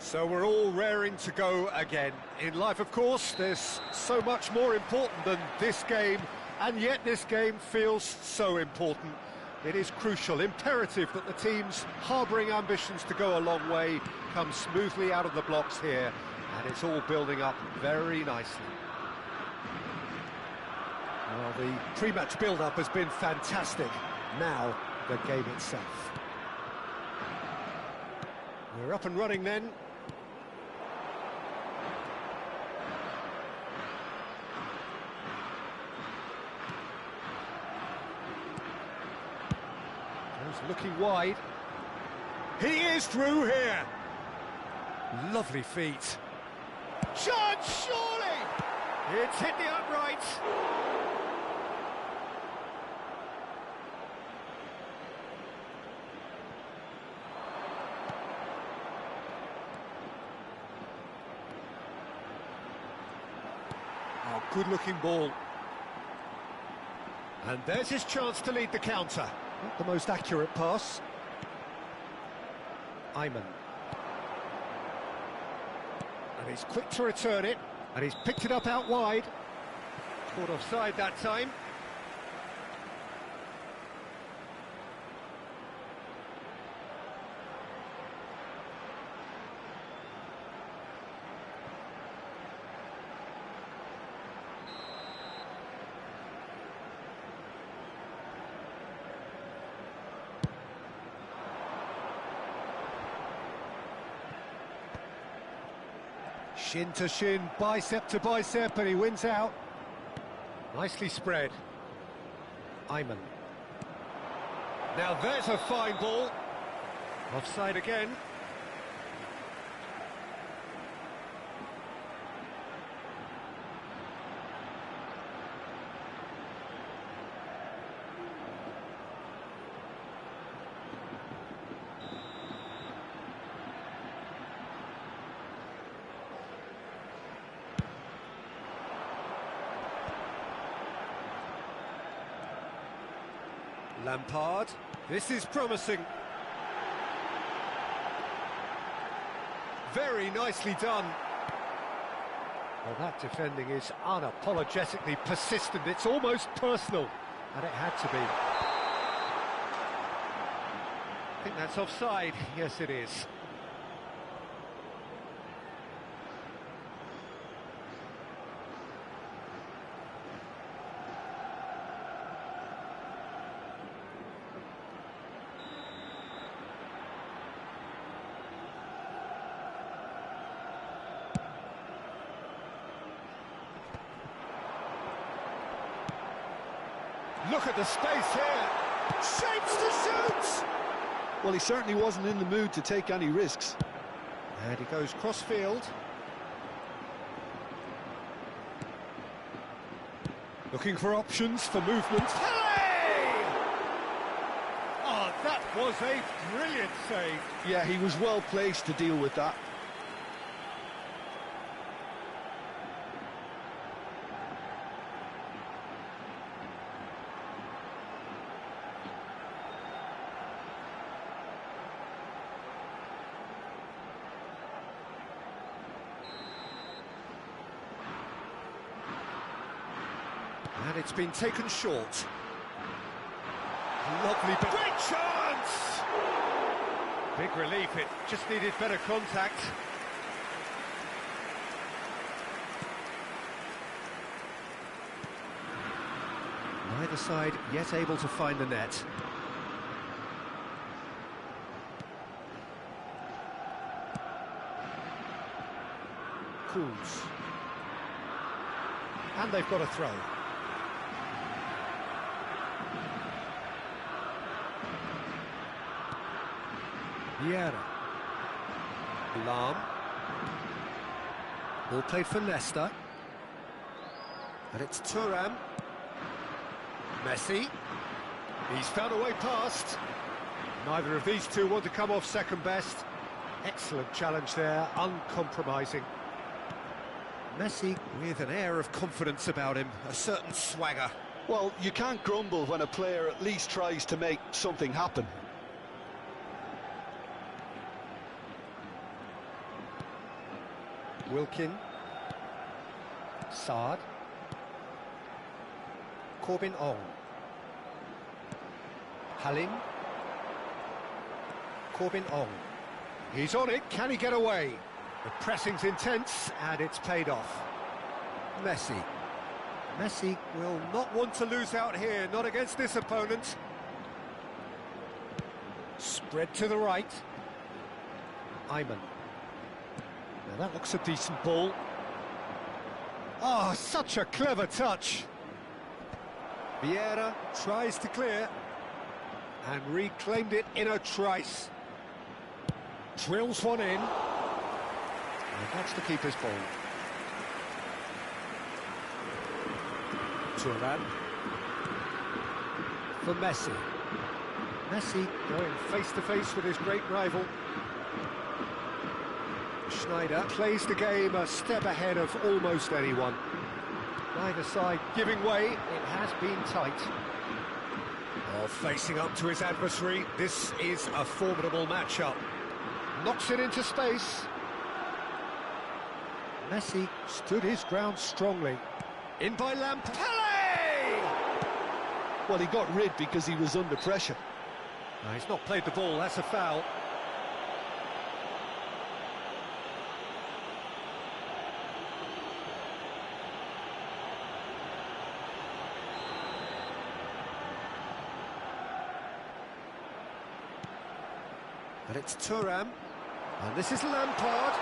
So we're all raring to go again. In life, of course, there's so much more important than this game, and yet this game feels so important. It is crucial, imperative that the teams harbouring ambitions to go a long way come smoothly out of the blocks here, and it's all building up very nicely. Well, the pre-match build-up has been fantastic. Now, the game itself. We're up and running then. Looking wide. He is through here. Lovely feet. Chance, surely! It's hit the uprights. Oh, good-looking ball. And there's his chance to lead the counter. Not the most accurate pass. Ayman. And he's quick to return it, and he's picked it up out wide. Caught offside that time. Shin to shin, bicep to bicep, and he wins out. Nicely spread. Ayman. Now there's a fine ball. Offside again. Lampard, this is promising. Very nicely done. Well, that defending is unapologetically persistent. It's almost personal, and it had to be. I think that's offside. Yes, it is. Look at the space here. Shapes to shoot! Well, he certainly wasn't in the mood to take any risks. And he goes cross-field. Looking for options for movement. Hey! Oh, that was a brilliant save. Yeah, he was well placed to deal with that. And it's been taken short. Lovely bit. Great chance! Big relief, it just needed better contact. Neither side yet able to find the net. Cools. And they've got a throw. Vieira. Lam. Ball played for Nesta. And it's Thuram. Messi. He's found a way past. Neither of these two want to come off second best. Excellent challenge there, uncompromising. Messi with an air of confidence about him, a certain swagger. Well, you can't grumble when a player at least tries to make something happen. Wilkin. Saad. Corbin Ong. Halim. Corbin Ong. He's on it, can he get away? The pressing's intense, and it's paid off. Messi. Messi will not want to lose out here, not against this opponent. Spread to the right. Ayman. Now that looks a decent ball. Oh, such a clever touch. Vieira tries to clear and reclaimed it in a trice. Drills one in. And that's the keeper's ball. Thuram. For Messi. Messi going face-to-face with his great rival. Schneider plays the game a step ahead of almost anyone. Neither side giving way, it has been tight. Oh, facing up to his adversary, this is a formidable matchup. Knocks it into space. Messi stood his ground strongly. In by Pele! Well, he got rid because he was under pressure. No, he's not played the ball, that's a foul. But it's Thuram, and this is Lampard.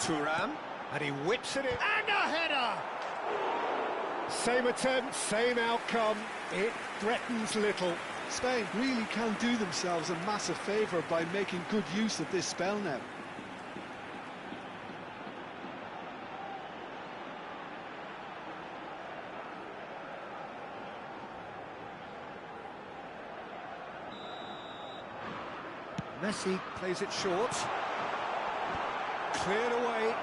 Thuram, and he whips it in, and a header! Same attempt, same outcome, it threatens little. Spain really can do themselves a massive favour by making good use of this spell now. Messi plays it short. Cleared away.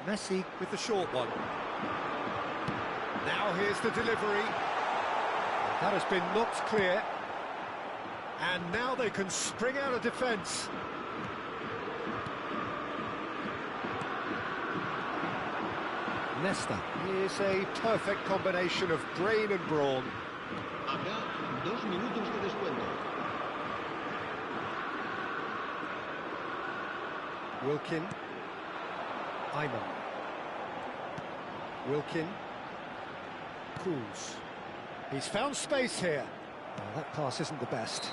Messi with the short one. Now here's the delivery. That has been knocked clear. And now they can spring out of defence. Nesta is a perfect combination of brain and brawn. Acá, 2 minutos de descuento. Wilkin. Ayman. Wilkin. Cruz. He's found space here. Oh, that pass isn't the best.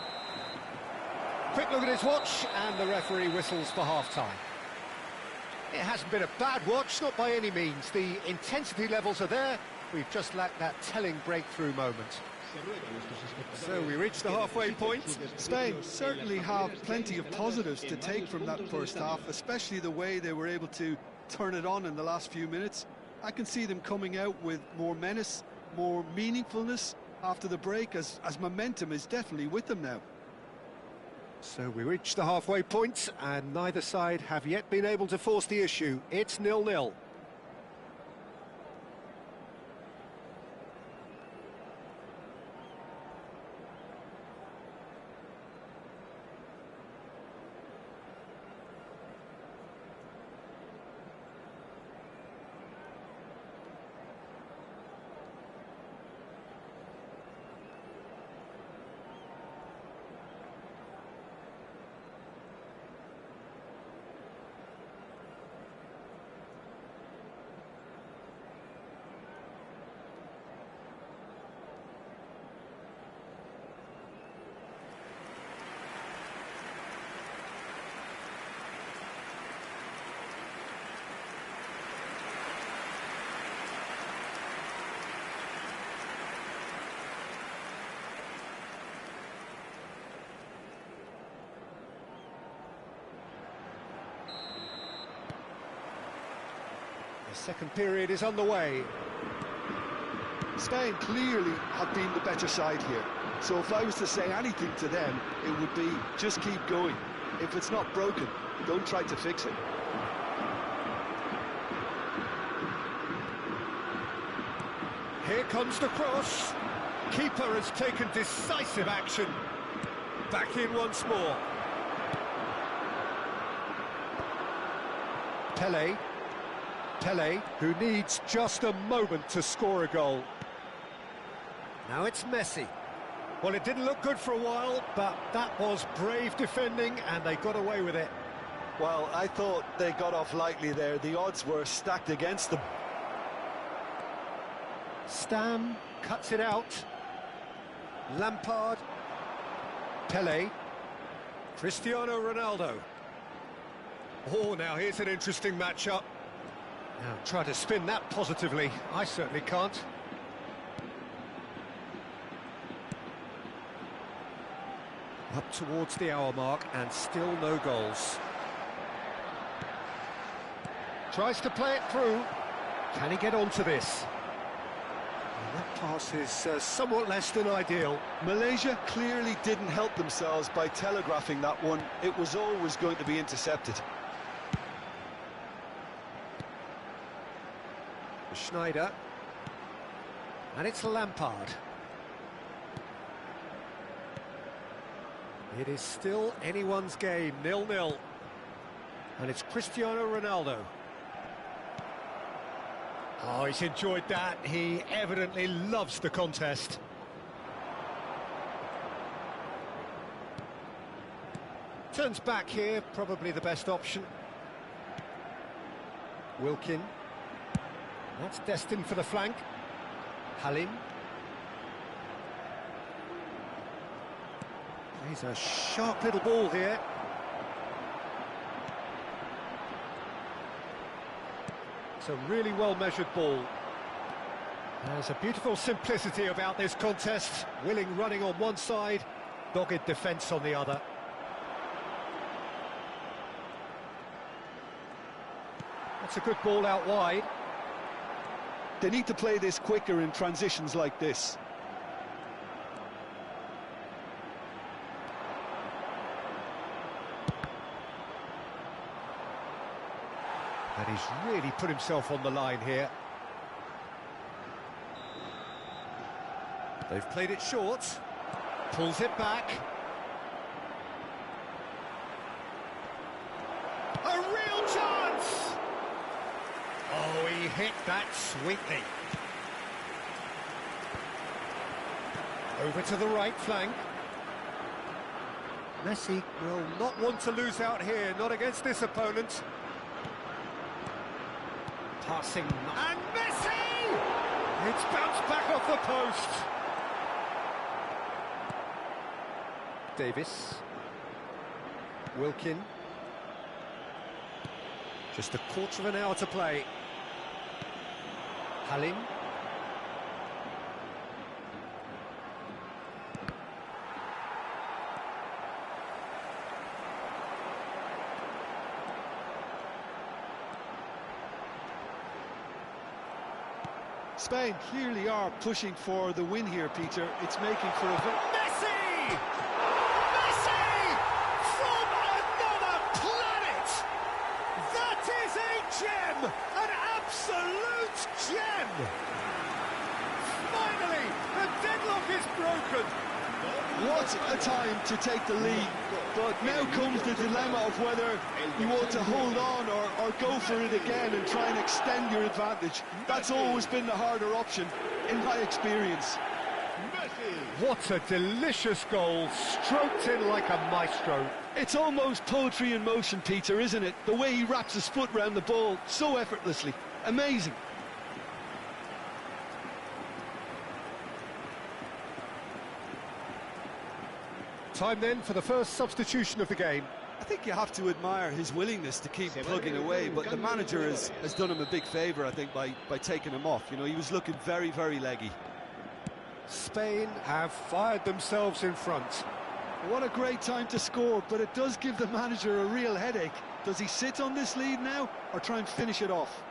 Quick look at his watch, and the referee whistles for half-time. It hasn't been a bad watch, not by any means. The intensity levels are there. We've just lacked that telling breakthrough moment. So we reach the halfway point. Spain certainly have plenty of positives to take from that first half, especially the way they were able to turn it on in the last few minutes. I can see them coming out with more menace, more meaningfulness after the break, as momentum is definitely with them now. So we reach the halfway point, and neither side have yet been able to force the issue. It's 0-0. The second period is underway. Spain clearly have been the better side here. So if I was to say anything to them, it would be just keep going. If it's not broken, don't try to fix it. Here comes the cross. keeper has taken decisive action. Back in once more. Pele, who needs just a moment to score a goal. Now it's Messi. Well, it didn't look good for a while, but that was brave defending, and they got away with it. Well, I thought they got off lightly there. The odds were stacked against them. Stam cuts it out. Lampard. Pele. Cristiano Ronaldo. Oh, now here's an interesting matchup. Now try to spin that positively. I certainly can't. Up towards the hour mark and still no goals. Tries to play it through. Can he get onto this? Well, that pass is somewhat less than ideal. Malaysia clearly didn't help themselves by telegraphing that one. It was always going to be intercepted. Schneider. And it's Lampard. It is still anyone's game, 0-0. And it's Cristiano Ronaldo. Oh, he's enjoyed that. He evidently loves the contest. Turns back here, probably the best option. Wilkin. That's destined for the flank. Halim. He's a sharp little ball here. It's a really well-measured ball. There's a beautiful simplicity about this contest. Willing running on one side, dogged defence on the other. That's a good ball out wide. They need to play this quicker in transitions like this. And he's really put himself on the line here. They've played it short. Pulls it back. A real chance! Oh, he hit that sweetly. Over to the right flank. Messi will not want to lose out here, not against this opponent. Passing, and Messi! It's bounced back off the post. Davis. Wilkin. Just a quarter of an hour to play. Halim. Spain clearly are pushing for the win here, Peter. It's making for a Messi! Messi! From another planet! That is a gem! An absolute gem! Finally, the deadlock is broken. What a time to take the lead. But now comes the dilemma of whether you want to hold on or go for it again and try and extend your advantage. That's always been the harder option, in my experience. What a delicious goal, stroked in like a maestro. It's almost poetry in motion, Peter, isn't it? The way he wraps his foot round the ball so effortlessly. Amazing. Time then for the first substitution of the game. I think you have to admire his willingness to keep plugging away, but the manager has done him a big favour, I think, by taking him off. You know, he was looking very, very leggy. Spain have fired themselves in front. What a great time to score, but it does give the manager a real headache. Does he sit on this lead now, or try and finish it off?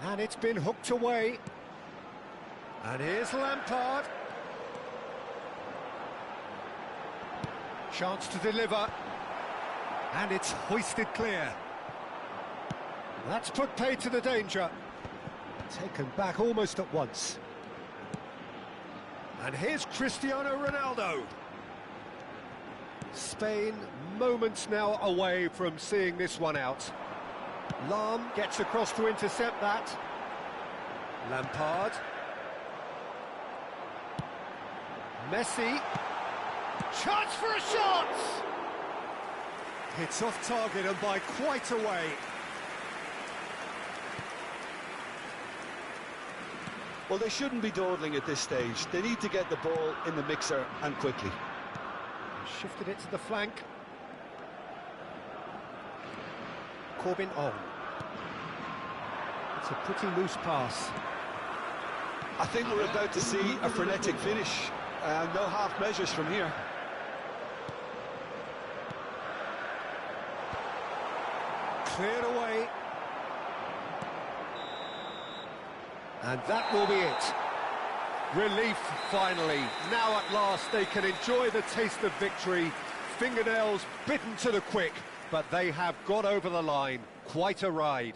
And it's been hooked away. And here's Lampard. Chance to deliver. And it's hoisted clear. That's put paid to the danger. Taken back almost at once. And here's Cristiano Ronaldo. Spain moments now away from seeing this one out. Lam gets across to intercept that. Lampard. Messi. Chance for a shot! It's off target and by quite a way. Well, they shouldn't be dawdling at this stage. They need to get the ball in the mixer and quickly. Shifted it to the flank. Corbin on. It's a pretty loose pass. I think we're about to see a frenetic finish. No half measures from here. Cleared away. And that will be it. Relief, finally. Now at last they can enjoy the taste of victory. Fingernails bitten to the quick, but they have got over the line. Quite a ride.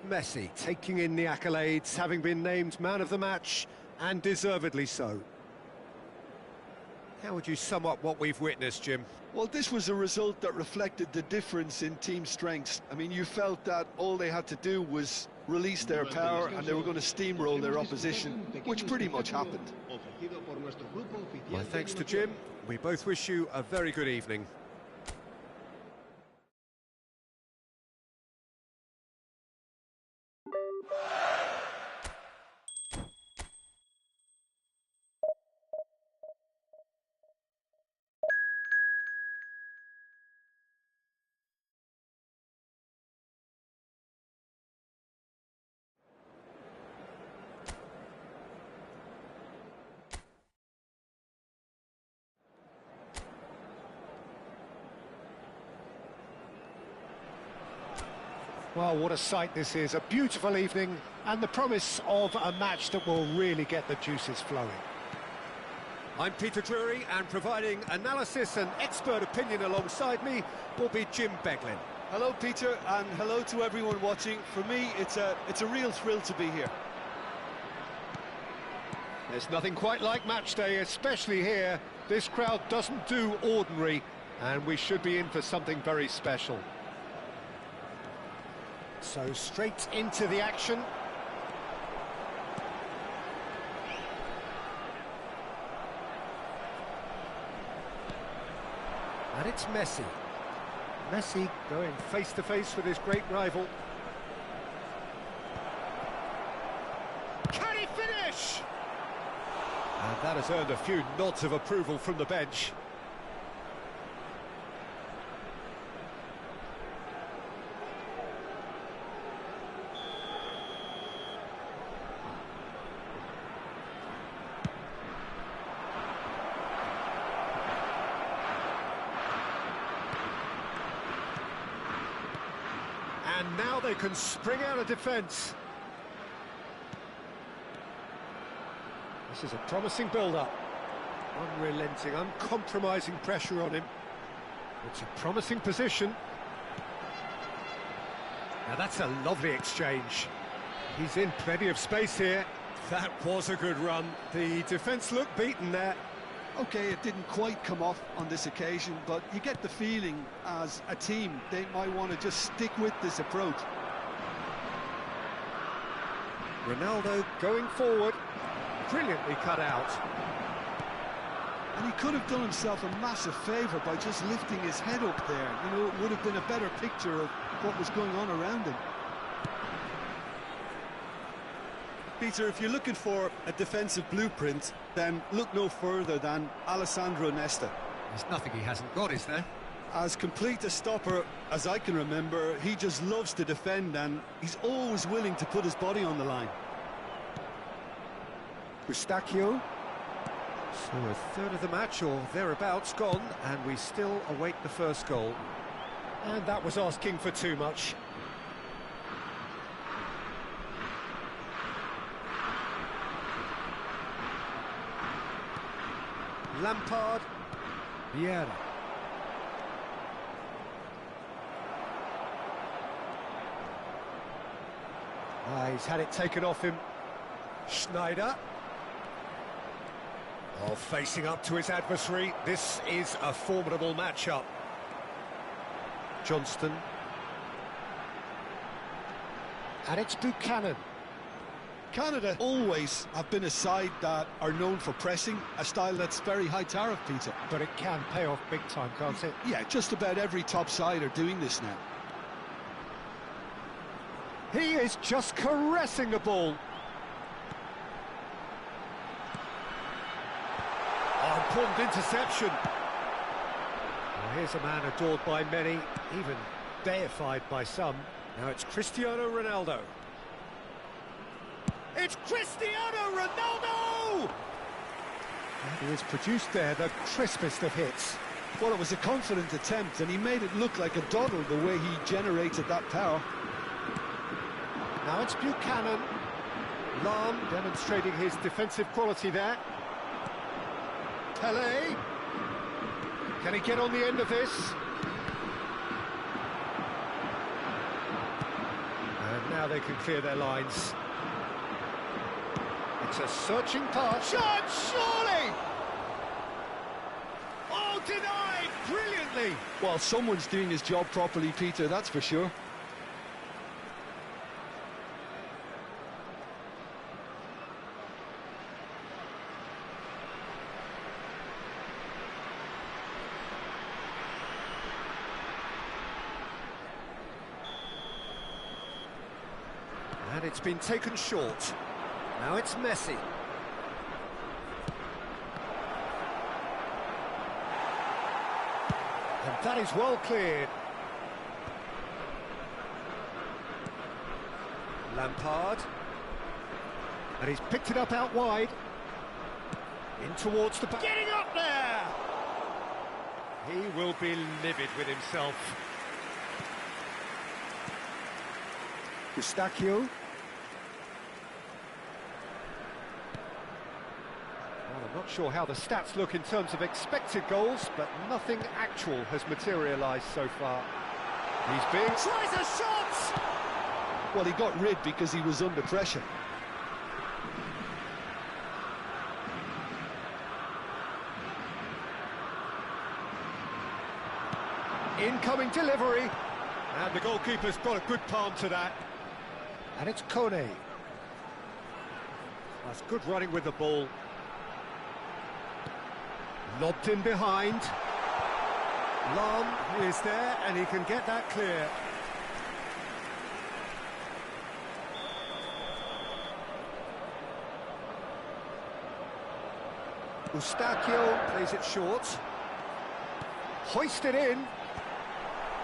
Messi taking in the accolades, having been named man of the match, and deservedly so. How would you sum up what we've witnessed, Jim? Well, this was a result that reflected the difference in team strengths. I mean, you felt that all they had to do was release their power and they were going to steamroll their opposition, which pretty much happened. My thanks to Jim. We both wish you a very good evening. Well, what a sight this is. A beautiful evening and the promise of a match that will really get the juices flowing. I'm Peter Drury, and providing analysis and expert opinion alongside me will be Jim Beglin. Hello, Peter, and hello to everyone watching. For me, it's a real thrill to be here. There's nothing quite like match day, especially here. This crowd doesn't do ordinary, and we should be in for something very special. So straight into the action. And it's Messi. Messi going face-to-face with his great rival. Can he finish? And that has earned a few nods of approval from the bench. And now they can spring out of defence. This is a promising build-up. Unrelenting, uncompromising pressure on him. It's a promising position. Now that's a lovely exchange. He's in plenty of space here. That was a good run. The defence looked beaten there. Okay, it didn't quite come off on this occasion, but you get the feeling as a team they might want to just stick with this approach. Ronaldo going forward, brilliantly cut out. And he could have done himself a massive favour by just lifting his head up there. You know, it would have been a better picture of what was going on around him. Peter, if you're looking for a defensive blueprint, then look no further than Alessandro Nesta. There's nothing he hasn't got, is there? As complete a stopper as I can remember, he just loves to defend and he's always willing to put his body on the line. Eustachio. So a third of the match or thereabouts gone, and we still await the first goal. And that was asking for too much. Lampard, Vieira. He's had it taken off him. Schneider. Well, facing up to his adversary, this is a formidable matchup. Johnston. And it's Buchanan. Canada always have been a side that are known for pressing, a style that's very high tariff, Peter. But it can pay off big time, can't it? Yeah, just about every top side are doing this now. He is just caressing the ball. Oh, important interception. Well, here's a man adored by many, even deified by some. Now it's Cristiano Ronaldo. It's Cristiano Ronaldo! And he has produced there the crispest of hits. Well, it was a confident attempt, and he made it look like a doddle the way he generated that power. Now it's Buchanan. Lahm demonstrating his defensive quality there. Pelé. Can he get on the end of this? And now they can clear their lines. It's a searching pass. Shot, surely! Oh, denied brilliantly! Well, someone's doing his job properly, Peter, that's for sure. And it's been taken short. Now it's Messi. And that is well cleared. Lampard. And he's picked it up out wide. In towards the back. Getting up there! He will be livid with himself. Eustachio. Well, I'm not sure how the stats look in terms of expected goals, but nothing actual has materialised so far. He's being... Tries a shot! Well, he got rid because he was under pressure. Incoming delivery. And the goalkeeper's got a good palm to that. And it's Kone. That's good running with the ball. Lobbed in behind. Lahm is there, and he can get that clear. Eustachio plays it short. Hoisted in.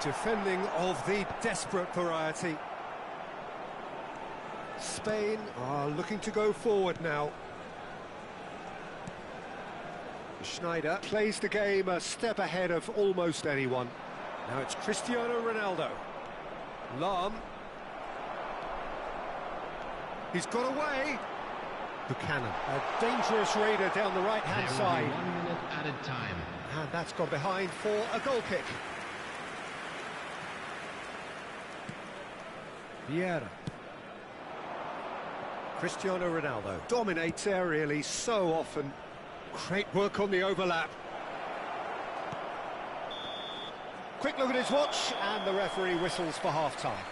Defending of the desperate variety. Spain are looking to go forward now. Schneider plays the game a step ahead of almost anyone. Now it's Cristiano Ronaldo. Lahm. He's got away. Buchanan, a dangerous raider down the right-hand side. 1 minute added time. And that's gone behind for a goal kick. Vieira. Cristiano Ronaldo dominates aerially so often. Great work on the overlap. Quick look at his watch, and the referee whistles for half-time.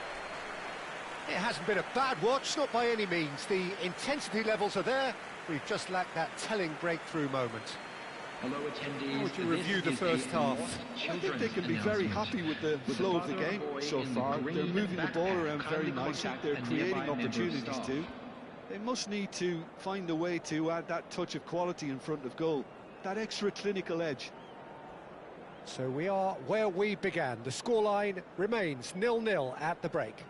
It hasn't been a bad watch, not by any means. The intensity levels are there. We've just lacked that telling breakthrough moment. Hello, attendees. How would you review the first half? I think they can be very happy with the flow of the game so far. They're moving the ball around very nicely. They're creating opportunities too. They must need to find a way to add that touch of quality in front of goal, that extra clinical edge. So we are where we began. The scoreline remains 0-0 at the break.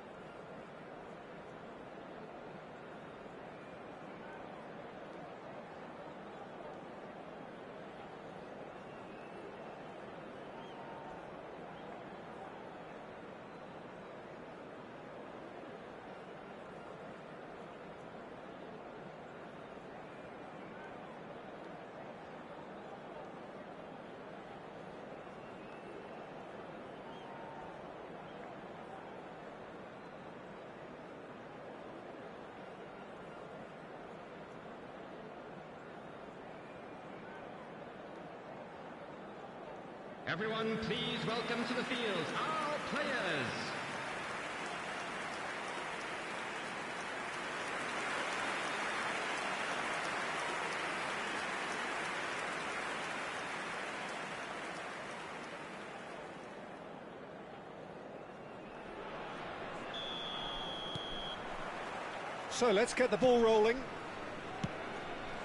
Everyone, please welcome to the field our players. So let's get the ball rolling.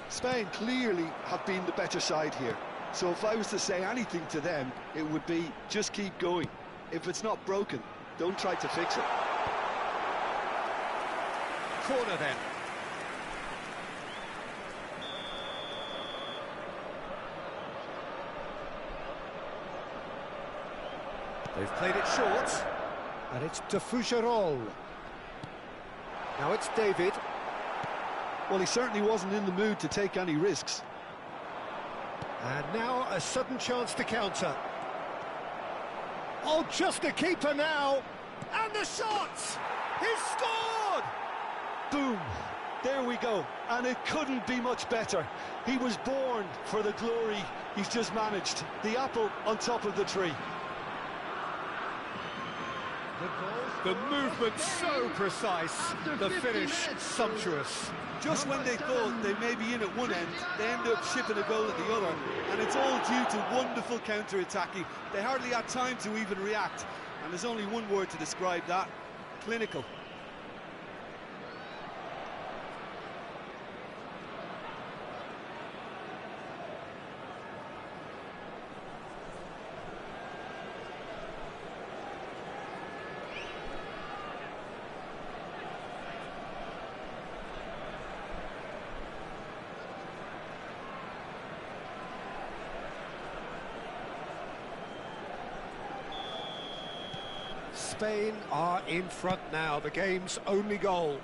Spain clearly have been the better side here. So if I was to say anything to them, it would be just keep going. If it's not broken, don't try to fix it. Corner then. They've played it short, and it's de Fougerolles. Now it's David. Well, he certainly wasn't in the mood to take any risks. And now a sudden chance to counter. Oh, just a keeper now. And the shot! He's scored! Boom! There we go. And it couldn't be much better. He was born for the glory he's just managed. The apple on top of the tree. The movement so precise, the finish sumptuous. Just when they thought they may be in at one end, they end up shipping a goal at the other, and it's all due to wonderful counter-attacking. They hardly had time to even react, and there's only one word to describe that: clinical. Spain are in front now, the game's only goal.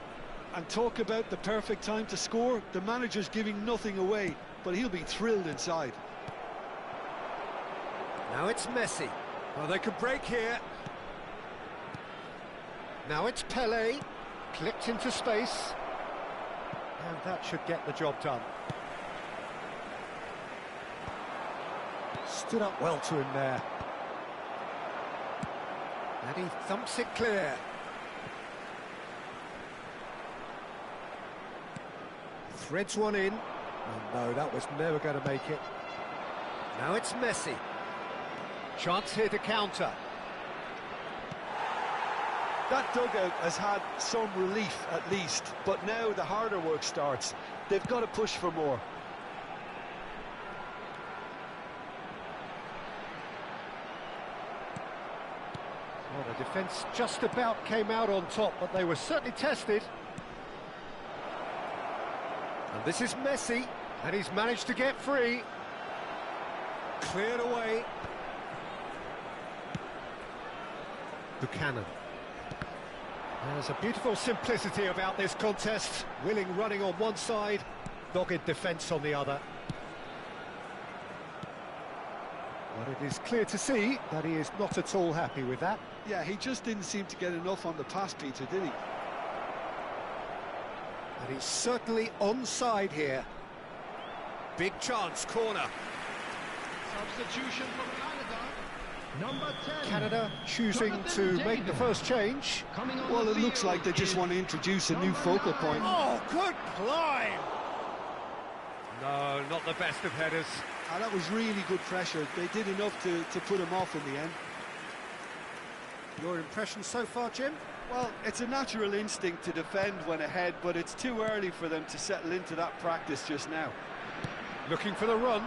And talk about the perfect time to score. The manager's giving nothing away, but he'll be thrilled inside. Now it's Messi. Well, they could break here. Now it's Pelé, clipped into space. And that should get the job done. Stood up well to him there. And he thumps it clear. Threads one in. Oh no, that was never going to make it. Now it's Messi. Chance here to counter. That dugout has had some relief at least, but now the harder work starts. They've got to push for more. Well, the defence just about came out on top, but they were certainly tested. And this is Messi, and he's managed to get free. Cleared away. Buchanan. There's a beautiful simplicity about this contest. Willing running on one side, dogged defence on the other. But it is clear to see that he is not at all happy with that. Yeah, he just didn't seem to get enough on the pass, Peter, did he? And he's certainly onside here. Big chance, corner. Substitution from Canada. Number 10. Canada choosing to make the first change. Well, it looks like they just want to introduce a new focal point. Oh, good climb! No, not the best of headers. And that was really good pressure. They did enough to put him off in the end. Your impression so far, Jim? Well, it's a natural instinct to defend when ahead, but it's too early for them to settle into that practice just now. Looking for the run.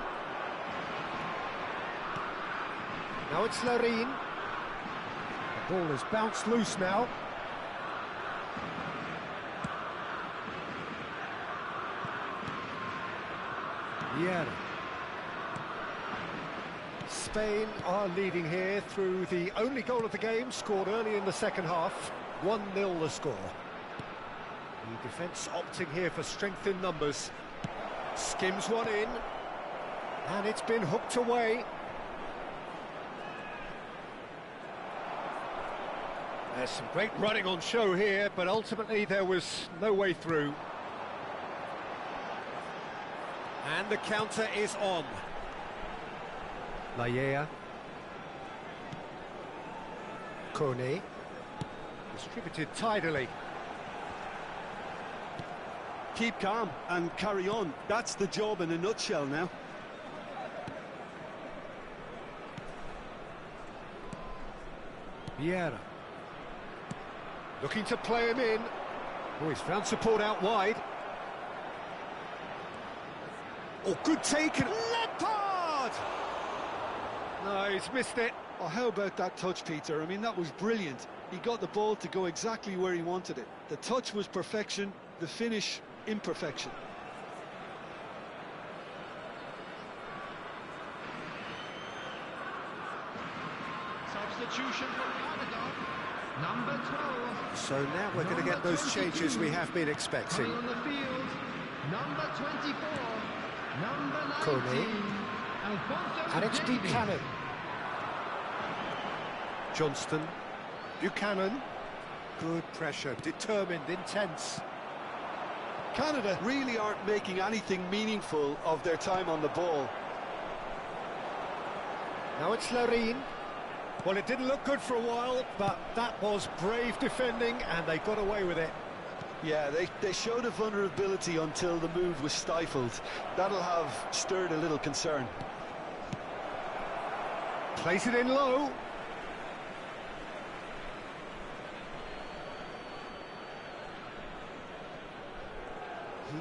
Now it's Larine. The ball has bounced loose now. Vieira. Spain are leading here through the only goal of the game, scored early in the second half. 1-0 the score. The defence opting here for strength in numbers. Skims one in, and it's been hooked away. There's some great running on show here, but ultimately there was no way through. And the counter is on. Lallea. Kone. Distributed tidily. Keep calm and carry on. That's the job in a nutshell now. Vieira. Looking to play him in. Oh, he's found support out wide. Oh, good take. Lampard! No, he's missed it. Oh, how about that touch, Peter? I mean, that was brilliant. He got the ball to go exactly where he wanted it. The touch was perfection, the finish, imperfection. Substitution for Canada. Number 12. So now we're going to get those changes we have been expecting. Coming on the field. Number 24. Number 19. Kone. Alfonso And it's Davies. Buchanan. Johnston. Buchanan. Good pressure, determined, intense. Canada really aren't making anything meaningful of their time on the ball. Now it's Larine. Well, it didn't look good for a while, but that was brave defending, and they got away with it. Yeah, they showed a vulnerability until the move was stifled. That'll have stirred a little concern. Place it in low.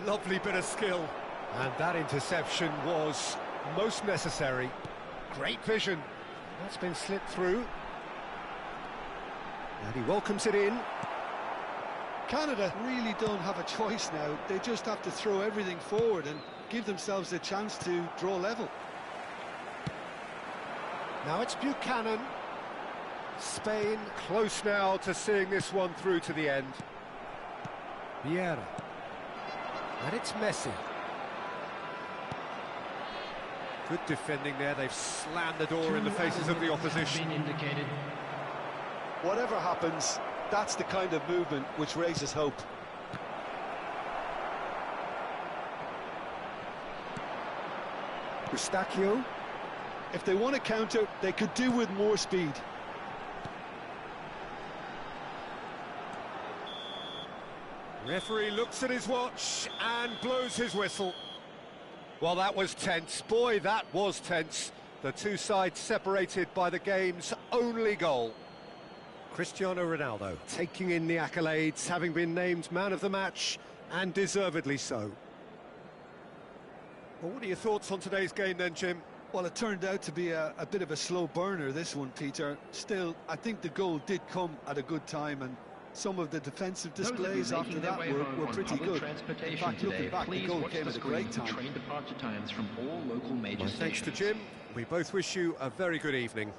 Lovely bit of skill. And that interception was most necessary. Great vision. That's been slipped through. And he welcomes it in. Canada really don't have a choice now. They just have to throw everything forward and give themselves a chance to draw level. Now it's Buchanan. Spain close now to seeing this one through to the end. Vieira. And it's Messi. Good defending there. They've slammed the door in the faces of the opposition. Whatever happens, that's the kind of movement which raises hope. Eustachio. If they want to counter, they could do with more speed. Referee looks at his watch and blows his whistle. Well, that was tense. Boy, that was tense. The two sides separated by the game's only goal. Cristiano Ronaldo taking in the accolades, having been named man of the match, and deservedly so. Well, what are your thoughts on today's game then, Jim? Well, it turned out to be a bit of a slow burner, this one, Peter. Still, I think the goal did come at a good time, and some of the defensive displays after that were pretty good. In fact, looking back, the goal came at a great time. Train departure times from all local major Well, thanks to Jim. We both wish you a very good evening.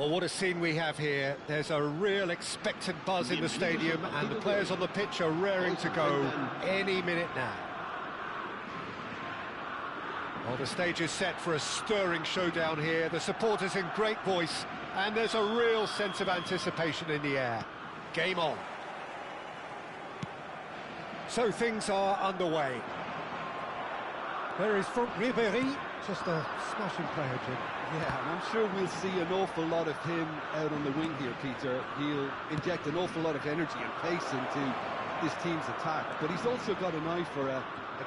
Well, what a scene we have here. There's a real expectant buzz in the stadium, and the players on the pitch are raring to go any minute now. Well, the stage is set for a stirring showdown here. The supporters in great voice, and there's a real sense of anticipation in the air. Game on. So things are underway. There is front Ribéry, just a smashing player, Jim. Yeah, and I'm sure we'll see an awful lot of him out on the wing here, Peter. He'll inject an awful lot of energy and pace into this team's attack, but he's also got an eye for a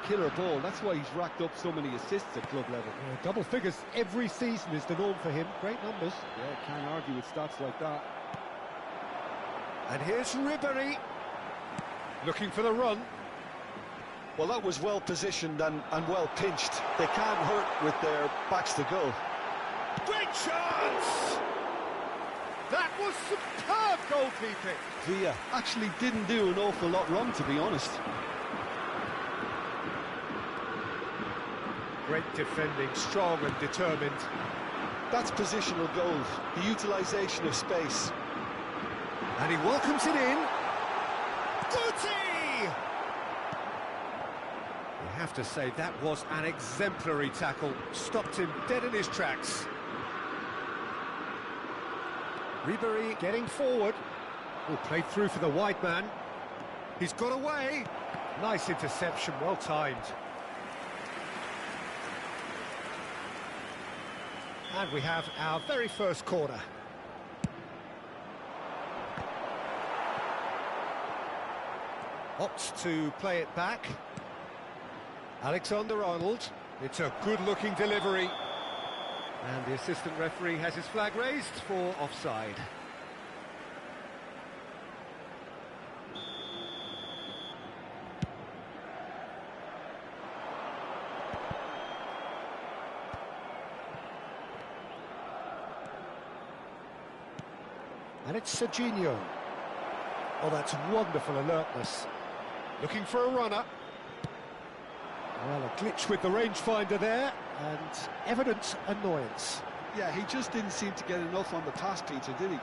killer ball. That's why he's racked up so many assists at club level. Yeah, double figures every season is the norm for him. Great numbers. Yeah, can't argue with stats like that. And here's Ribéry, looking for the run. Well, that was well positioned and well pinched. They can't hurt with their backs to goal. Great chance! That was superb goalkeeping. Villa actually didn't do an awful lot wrong, to be honest. Great defending, strong and determined. That's positional goals, the utilisation of space. And he welcomes it in. Guti! You have to say that was an exemplary tackle. Stopped him dead in his tracks. Ribéry getting forward. Oh, played through for the wide man. He's got away. Nice interception, well timed. And we have our very first corner. Opts to play it back. Alexander-Arnold. It's a good-looking delivery. And the assistant referee has his flag raised for offside. And it's Serginho. Oh, that's wonderful alertness. Looking for a runner. Well, a glitch with the rangefinder there, and evident annoyance. Yeah, he just didn't seem to get enough on the pass, Peter, did he?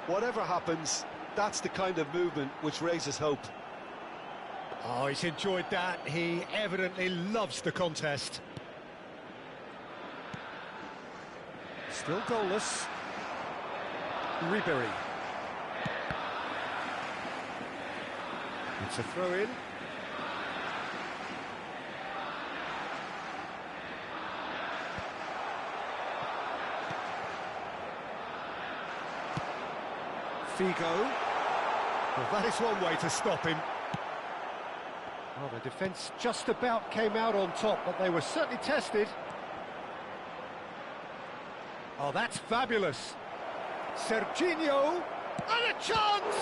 Whatever happens, that's the kind of movement which raises hope. Oh, he's enjoyed that. He evidently loves the contest. Still goalless. Ribéry. It's a throw-in. Figo. Well, that is one way to stop him. Well, the defence just about came out on top, but they were certainly tested. Oh, that's fabulous. Serginho, and a chance!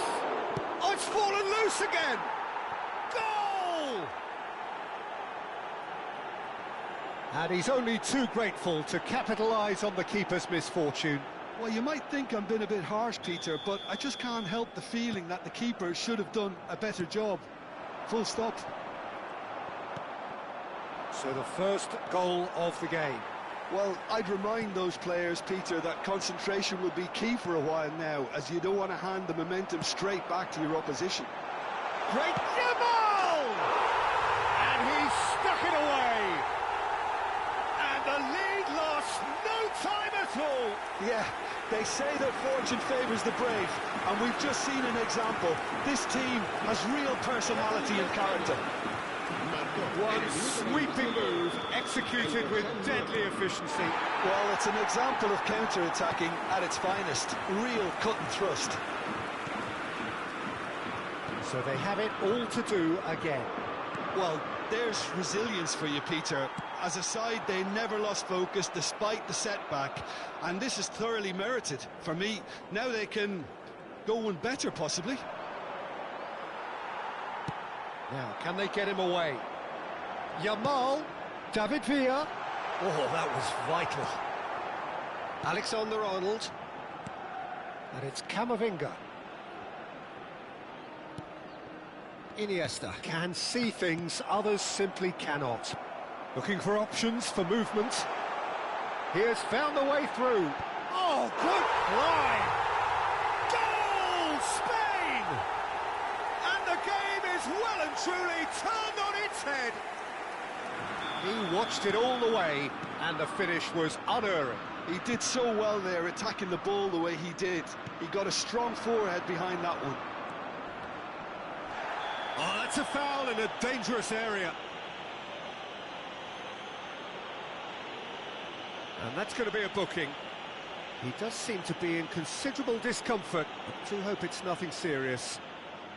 Oh, it's fallen loose again! Goal! And he's only too grateful to capitalise on the keeper's misfortune. Well, you might think I'm being a bit harsh, Peter, but I just can't help the feeling that the keeper should have done a better job. Full stop. So the first goal of the game. Well, I'd remind those players, Peter, that concentration will be key for a while now, as you don't want to hand the momentum straight back to your opposition. Great dribble! And he stuck it away! And the lead lost no time at all! Yeah, they say that fortune favours the brave, and we've just seen an example. This team has real personality and character. One sweeping move, executed with deadly efficiency. Well, it's an example of counter-attacking at its finest. Real cut and thrust. So they have it all to do again. Well, there's resilience for you, Peter. As a side, they never lost focus despite the setback, and this is thoroughly merited. For me, now they can go one better, possibly. Now, can they get him away? Yamal, David Villa. Oh, that was vital. Alexander-Arnold. And it's Camavinga. Iniesta can see things others simply cannot. Looking for options for movement. He has found the way through. Oh, good line! Goal, Spain! And the game is well and truly turned on its head. He watched it all the way, and the finish was unerring. He did so well there, attacking the ball the way he did. He got a strong forehead behind that one. Oh, that's a foul in a dangerous area. And that's going to be a booking. He does seem to be in considerable discomfort. I do hope it's nothing serious.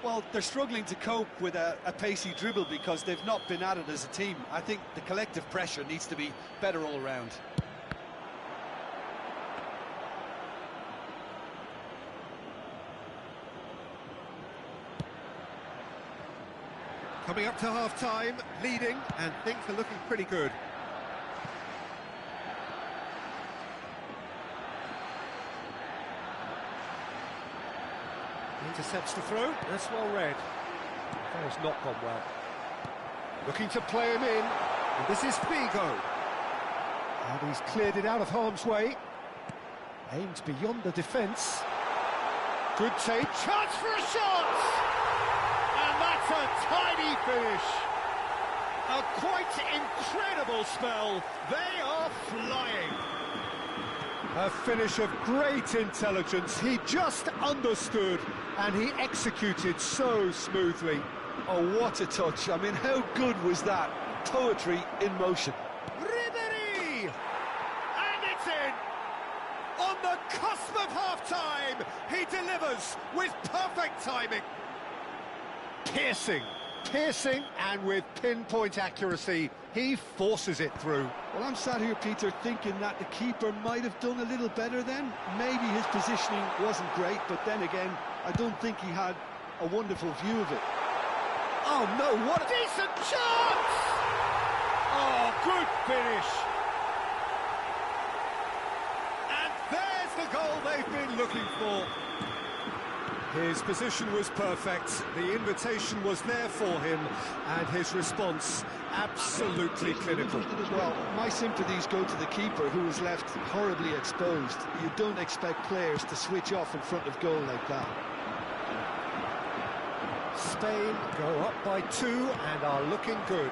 Well, they're struggling to cope with a pacey dribble because they've not been at it as a team. I think the collective pressure needs to be better all around. Coming up to half-time, leading, and things are looking pretty good. Intercepts the throw, that's well read. That has not gone well. Looking to play him in, and this is Figo. And he's cleared it out of harm's way. Aimed beyond the defence. Good take, chance for a shot! And that's a tidy finish. A quite incredible spell. They are flying. A finish of great intelligence. He just understood and he executed so smoothly. Oh, what a touch. I mean, how good was that? Poetry in motion. Ribery! And it's in! On the cusp of half-time, he delivers with perfect timing. Piercing, and with pinpoint accuracy, he forces it through. Well, I'm sat here, Peter, thinking that the keeper might have done a little better then. Maybe his positioning wasn't great, but then again, I don't think he had a wonderful view of it. Oh no, what a decent chance! Oh, good finish. And there's the goal they've been looking for. His position was perfect, the invitation was there for him, and his response absolutely clinical. Well, my sympathies go to the keeper, who was left horribly exposed. You don't expect players to switch off in front of goal like that. Spain go up by 2 and are looking good.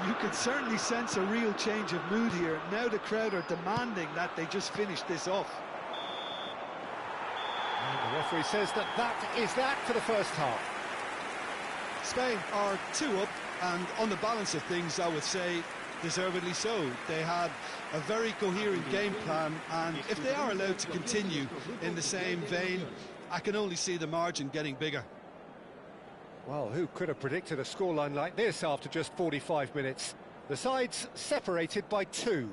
You can certainly sense a real change of mood here. Now the crowd are demanding that they just finish this off. And the referee says that is that for the first half. Spain are 2 up, and on the balance of things, I would say deservedly so. They had a very coherent game plan, and if they are allowed to continue in the same vein, I can only see the margin getting bigger. Well, who could have predicted a scoreline like this after just 45 minutes? The sides separated by 2.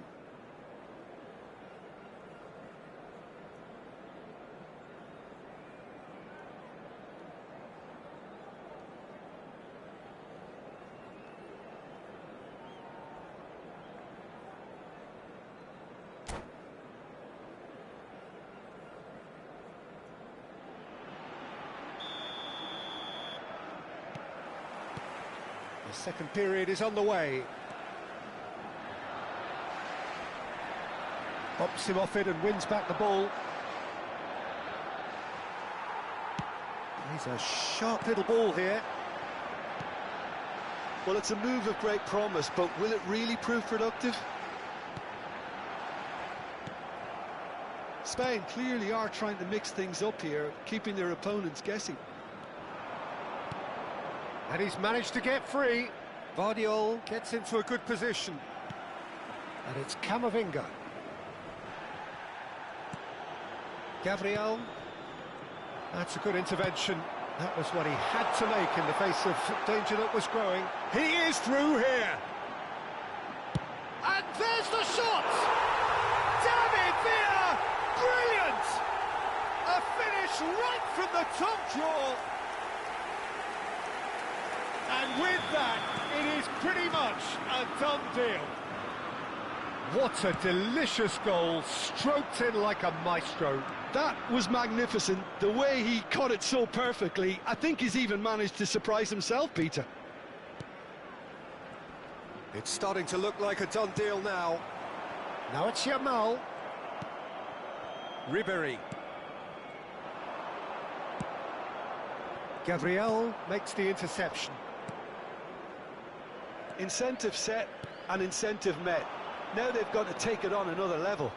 The second period is on the way. Pops him off it and wins back the ball. He's a sharp little ball here. Well, it's a move of great promise, but will it really prove productive? Spain clearly are trying to mix things up here, keeping their opponents guessing. And he's managed to get free. Vardiol gets into a good position. And it's Camavinga. Gabriel. That's a good intervention. That was what he had to make in the face of danger that was growing. He is through here. And there's the shot! David Villa! Brilliant! A finish right from the top draw. And with that, it is pretty much a done deal. What a delicious goal, stroked in like a maestro. That was magnificent. The way he caught it so perfectly, I think he's even managed to surprise himself, Peter. It's starting to look like a done deal now. Now it's Yamal. Ribéry. Gabriel makes the interception. Incentive set and incentive met. Now they've got to take it on another level.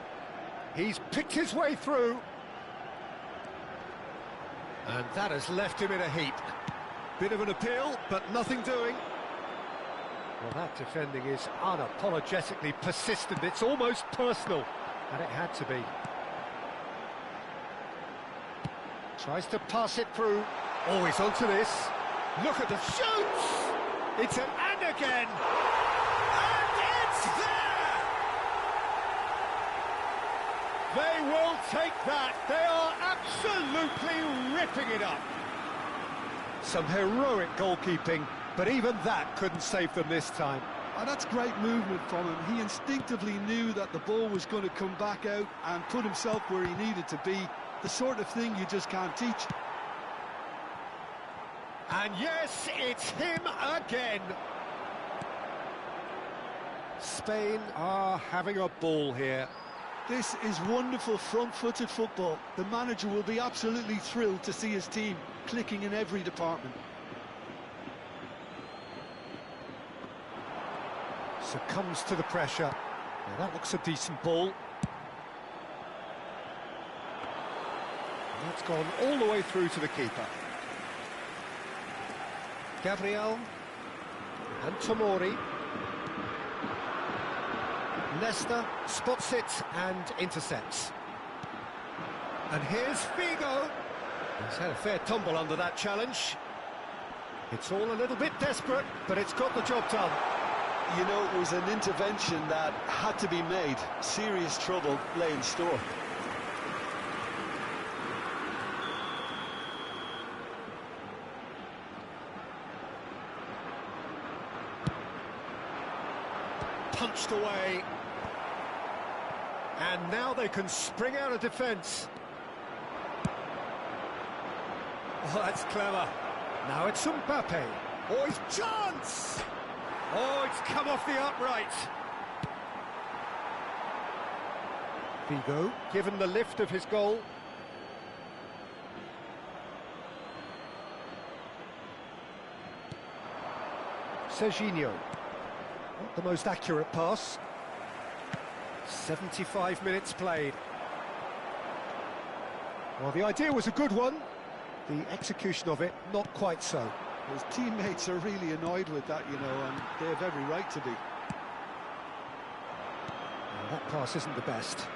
He's picked his way through. And that has left him in a heap. Bit of an appeal, but nothing doing. Well, that defending is unapologetically persistent. It's almost personal. And it had to be. Tries to pass it through. Oh, he's onto this. Look at the shoots! It's an and again! And it's there! They will take that. They are absolutely ripping it up. Some heroic goalkeeping, but even that couldn't save them this time. And that's great movement from him. He instinctively knew that the ball was going to come back out and put himself where he needed to be. The sort of thing you just can't teach. And yes, it's him again. Spain are having a ball here. This is wonderful front-footed football. The manager will be absolutely thrilled to see his team clicking in every department. Succumbs to the pressure. Now that looks a decent ball. And that's gone all the way through to the keeper. Gabriel and Tomori. Leicester spots it and intercepts. And here's Figo. He's had a fair tumble under that challenge. It's all a little bit desperate, but it's got the job done. You know, it was an intervention that had to be made. Serious trouble lay in store. Punched away. And now they can spring out of defence. Oh, that's clever. Now it's Mbappe. Oh, his chance! Oh, it's come off the upright. Figo, given the lift of his goal. Serginho. Not the most accurate pass. 75 minutes played. Well, the idea was a good one. The execution of it, not quite so. His teammates are really annoyed with that, you know, and they have every right to be. Well, that pass isn't the best.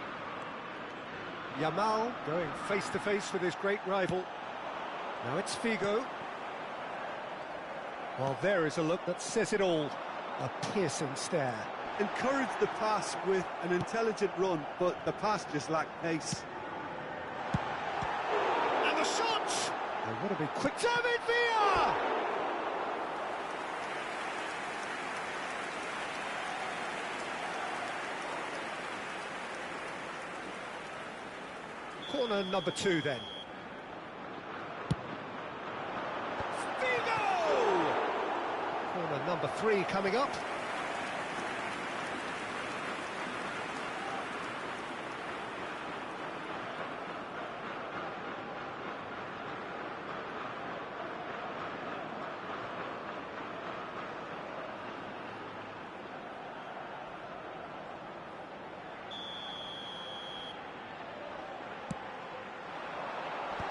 Yamal going face-to-face with his great rival. Now it's Figo. Well, there is a look that says it all. A piercing stare. Encourage the pass with an intelligent run, but the pass just lacked pace. And the shot! They want to be quick. David Villa! Corner number 2 then. Figo! Corner number 3 coming up.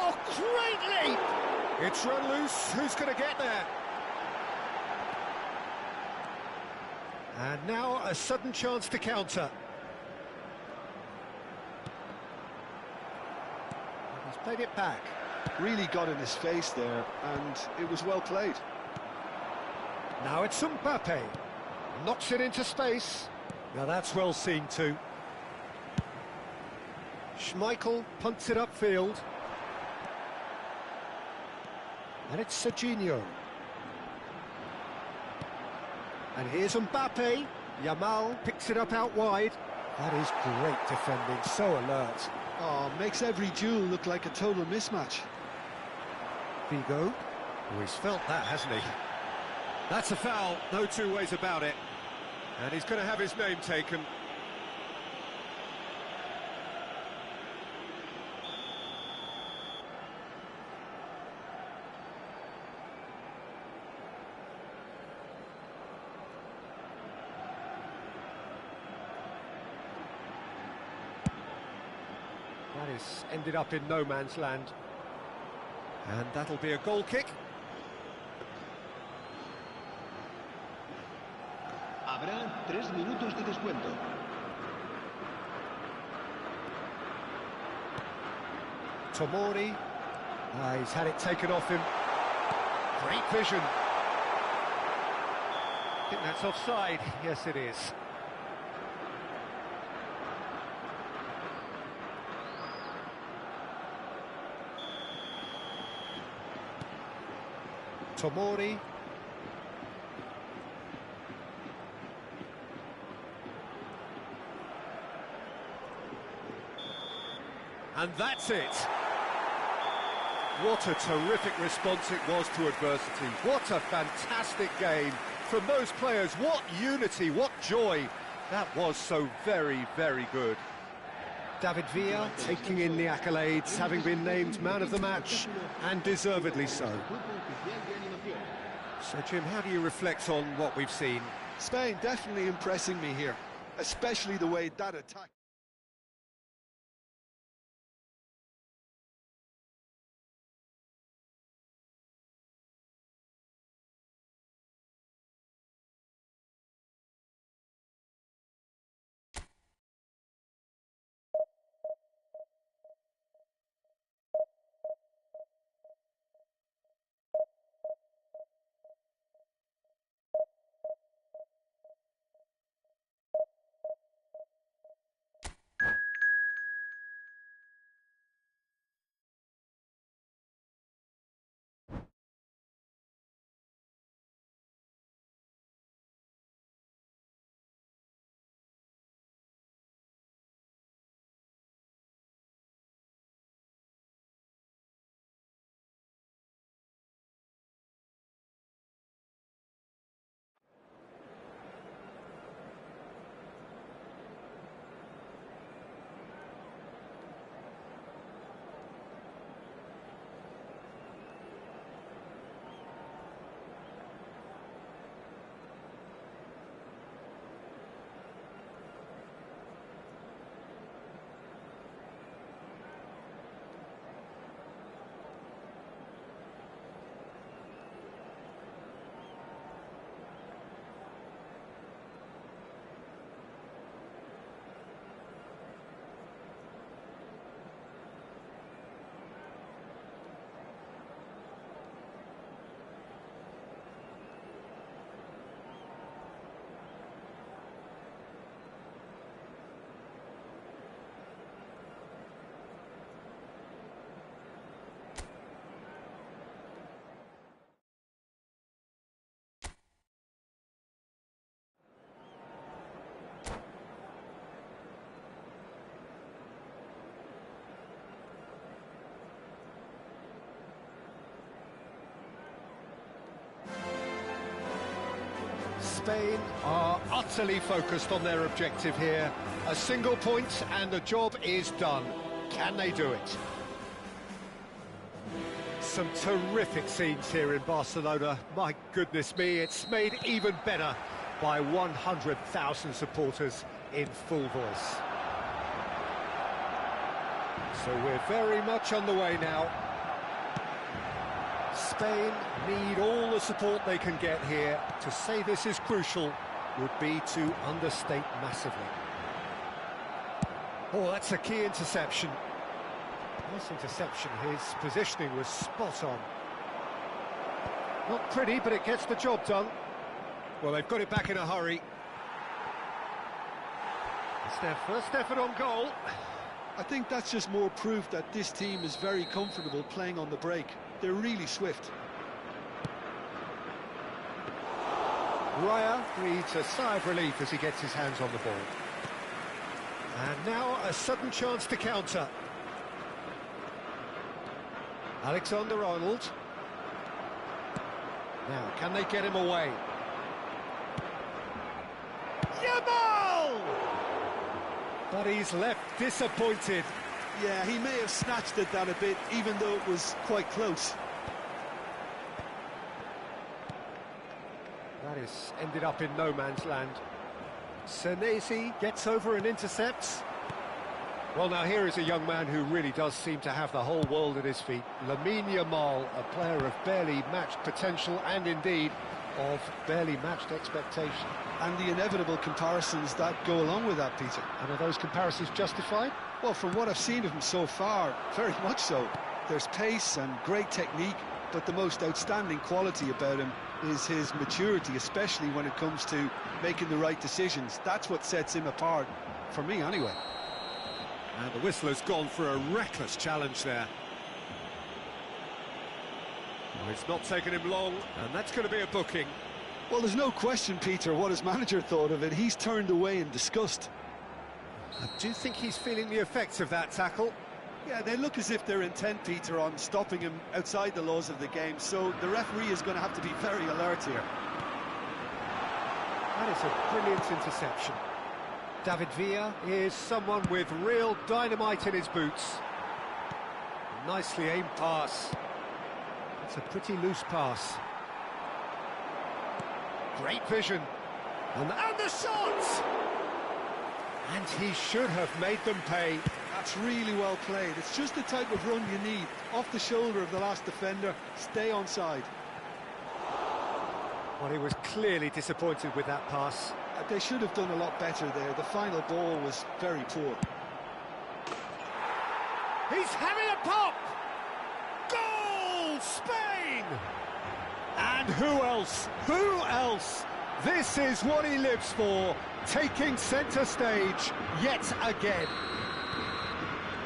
Oh, great leap! It's run loose. Who's going to get there? And now a sudden chance to counter. He's played it back. Really got in his face there, and it was well played. Now it's Mbappe. Knocks it into space. Now that's well seen too. Schmeichel punts it upfield. And it's Serginho. And here's Mbappe. Yamal picks it up out wide. That is great defending, so alert. Oh, makes every duel look like a total mismatch. Figo. Oh, he's felt that, hasn't he? That's a foul, no two ways about it. And he's going to have his name taken. This ended up in no man's land. And that'll be a goal kick. Habrá 3 minutos de descuento. Tomori. He's had it taken off him. Great vision. I think that's offside. Yes, it is. Tomori. And that's it. What a terrific response it was to adversity. What a fantastic game from those players. What unity, what joy. That was so very, very good. David Villa taking in the accolades, having been named man of the match, and deservedly so. So, Jim, how do you reflect on what we've seen? Spain definitely impressing me here, especially the way that attack. Spain are utterly focused on their objective here. A single point and the job is done. Can they do it? Some terrific scenes here in Barcelona. My goodness me, it's made even better by 100,000 supporters in full voice. So we're very much on the way now. Spain need all the support they can get here. To say this is crucial would be to understate massively. Oh, that's a key interception. Nice interception, his positioning was spot on. Not pretty, but it gets the job done. Well, they've got it back in a hurry. It's their first effort on goal. I think that's just more proof that this team is very comfortable playing on the break. They're really swift. Raya breathes a sigh of relief as he gets his hands on the ball. And now a sudden chance to counter. Alexander-Arnold. Now, can they get him away? Yamal! But he's left disappointed. Yeah, he may have snatched at that a bit, even though it was quite close. That is ended up in no man's land. Senesi gets over and intercepts. Well, now here is a young man who really does seem to have the whole world at his feet. Lamine Yamal, a player of barely matched potential and indeed of barely matched expectation. And the inevitable comparisons that go along with that, Peter. And are those comparisons justified? Well, from what I've seen of him so far, very much so. There's pace and great technique, but the most outstanding quality about him is his maturity, especially when it comes to making the right decisions. That's what sets him apart, for me anyway. And the whistle has gone for a reckless challenge there. Well, it's not taken him long, and that's going to be a booking. Well, there's no question, Peter, what his manager thought of it. He's turned away in disgust. Do you think he's feeling the effects of that tackle? Yeah, they look as if they're intent, Peter, on stopping him outside the laws of the game, so the referee is going to have to be very alert here. That is a brilliant interception. David Villa is someone with real dynamite in his boots. Nicely aimed pass. It's a pretty loose pass. Great vision. And the shot! And he should have made them pay. That's really well played. It's just the type of run you need. Off the shoulder of the last defender, stay onside. Well, he was clearly disappointed with that pass. They should have done a lot better there. The final ball was very poor. He's having a pop! Goal! Spain! And who else? Who else? This is what he lives for, taking centre stage yet again.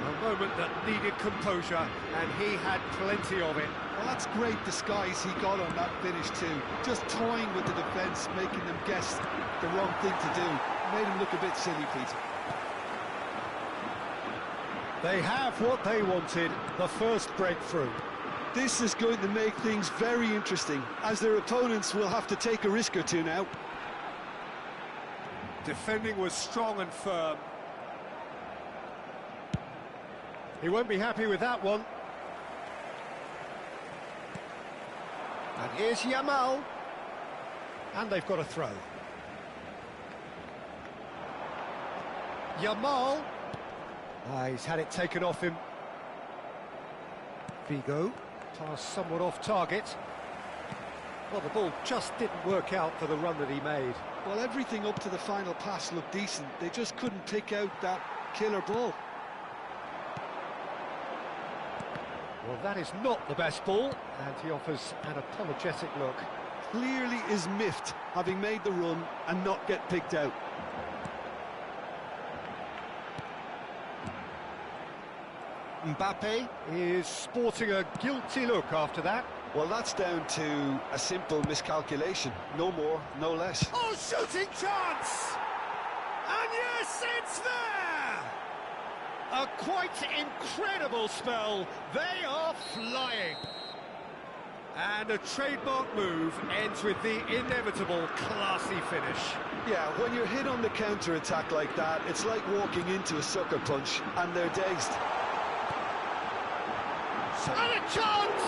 A moment that needed composure, and he had plenty of it. Well, that's great disguise he got on that finish too. Just toying with the defence, making them guess the wrong thing to do. Made him look a bit silly, Peter. They have what they wanted, the first breakthrough. This is going to make things very interesting, as their opponents will have to take a risk or two now. Defending was strong and firm. He won't be happy with that one. And here's Yamal. And they've got a throw. Yamal. He's had it taken off him. Vigo. Pass somewhat off target. Well, the ball just didn't work out for the run that he made. Well, everything up to the final pass looked decent. They just couldn't pick out that killer ball. Well, that is not the best ball, and he offers an apologetic look. Clearly is miffed, having made the run and not get picked out. Mbappe is sporting a guilty look after that. Well, that's down to a simple miscalculation. No more, no less. Oh, shooting chance! And yes, it's there! A quite incredible spell. They are flying. And a trademark move ends with the inevitable classy finish. Yeah, when you're hit on the counter-attack like that, it's like walking into a sucker punch, and they're dazed. And a chance!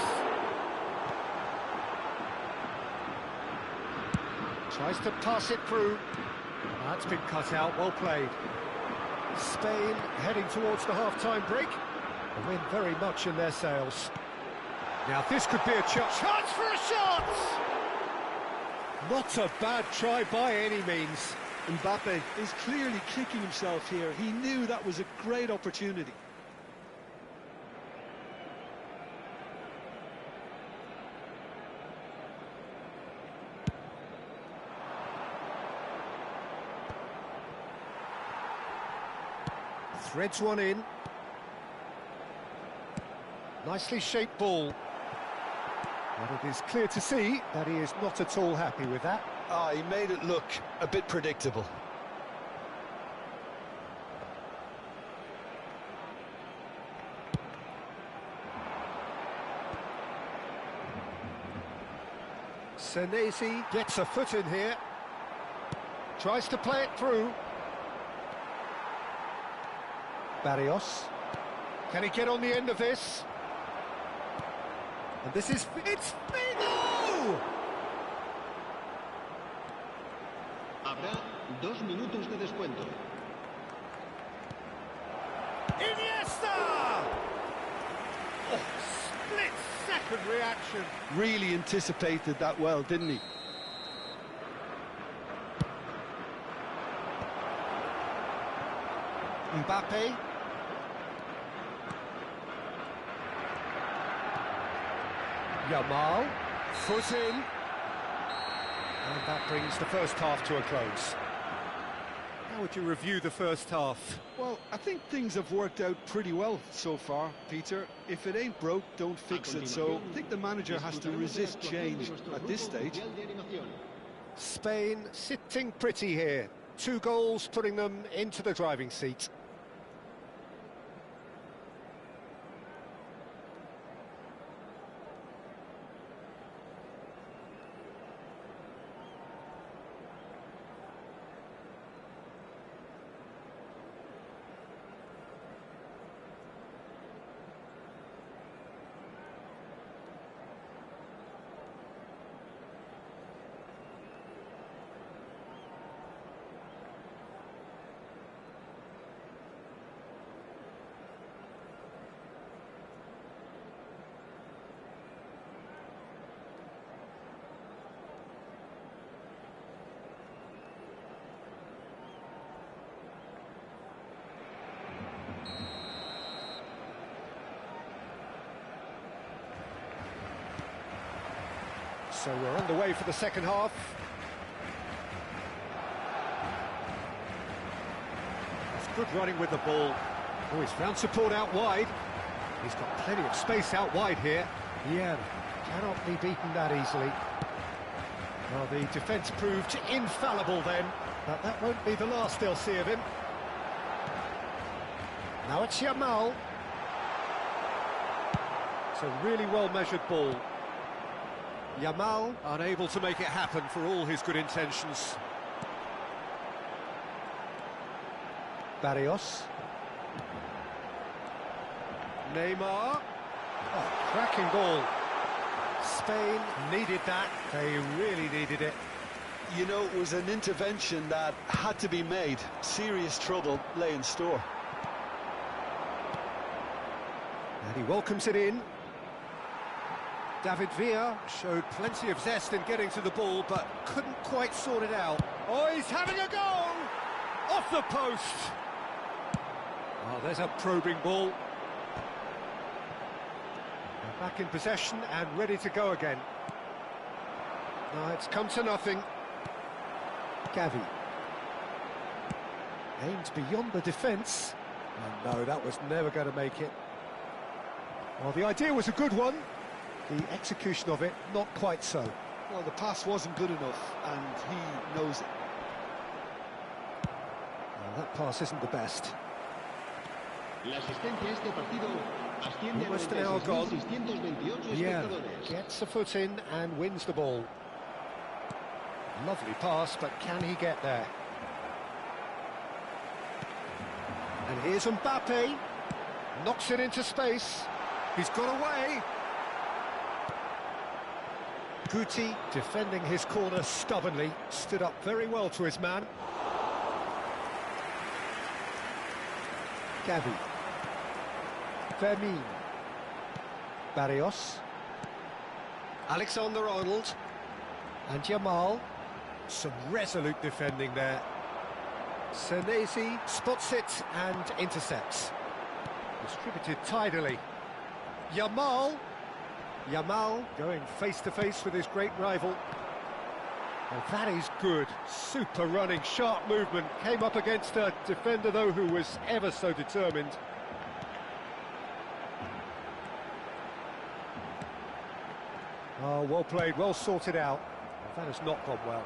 Tries to pass it through. That's been cut out, well played. Spain heading towards the half-time break. The wind very much in their sails. Now this could be a chance for a shot! Not a bad try by any means. Mbappe is clearly kicking himself here. He knew that was a great opportunity. Threads one in. Nicely shaped ball. But it is clear to see that he is not at all happy with that. He made it look a bit predictable. Senesi gets a foot in here. Tries to play it through. Barrios. Can he get on the end of this? And this is... It's Figo! Habrá 2 minutos de descuento. reaction. Really anticipated that well, didn't he? Mbappe. Yamal. Foot in. And that brings the first half to a close. How would you review the first half? Well, I think things have worked out pretty well so far, Peter. If it ain't broke, don't fix it. So I think the manager has to resist change at this stage. Spain sitting pretty here. 2 goals putting them into the driving seat. So we're on the way for the second half. It's good running with the ball. Oh, he's found support out wide. He's got plenty of space out wide here. Yeah, cannot be beaten that easily. Well, the defence proved infallible then, but that won't be the last they'll see of him. Now it's Yamal. It's a really well-measured ball. Yamal unable to make it happen for all his good intentions. Barrios. Neymar. Oh, cracking ball. Spain needed that. They really needed it. You know, it was an intervention that had to be made. Serious trouble lay in store. And he welcomes it in. David Villa showed plenty of zest in getting to the ball, but couldn't quite sort it out. Oh, he's having a goal! Off the post! Oh, there's a probing ball. They're back in possession and ready to go again. Now it's come to nothing. Gavi. Aims beyond the defence. Oh no, that was never going to make it. Well, the idea was a good one. The execution of it, not quite so. Well, the pass wasn't good enough, and he knows it. Well, that pass isn't the best. Almost an hour gone. Yeah, gets a foot in and wins the ball. Lovely pass, but can he get there? And here's Mbappe. Knocks it into space. He's got away. Guti, defending his corner stubbornly, stood up very well to his man. Gavi. Fermin. Barrios. Alexander-Arnold. And Yamal. Some resolute defending there. Senesi spots it and intercepts. Distributed tidily. Yamal. Yamal going face-to-face with his great rival. Well, that is good. Super running, sharp movement. Came up against a defender, though, who was ever so determined. Oh, well played, well sorted out. Well, that has not gone well.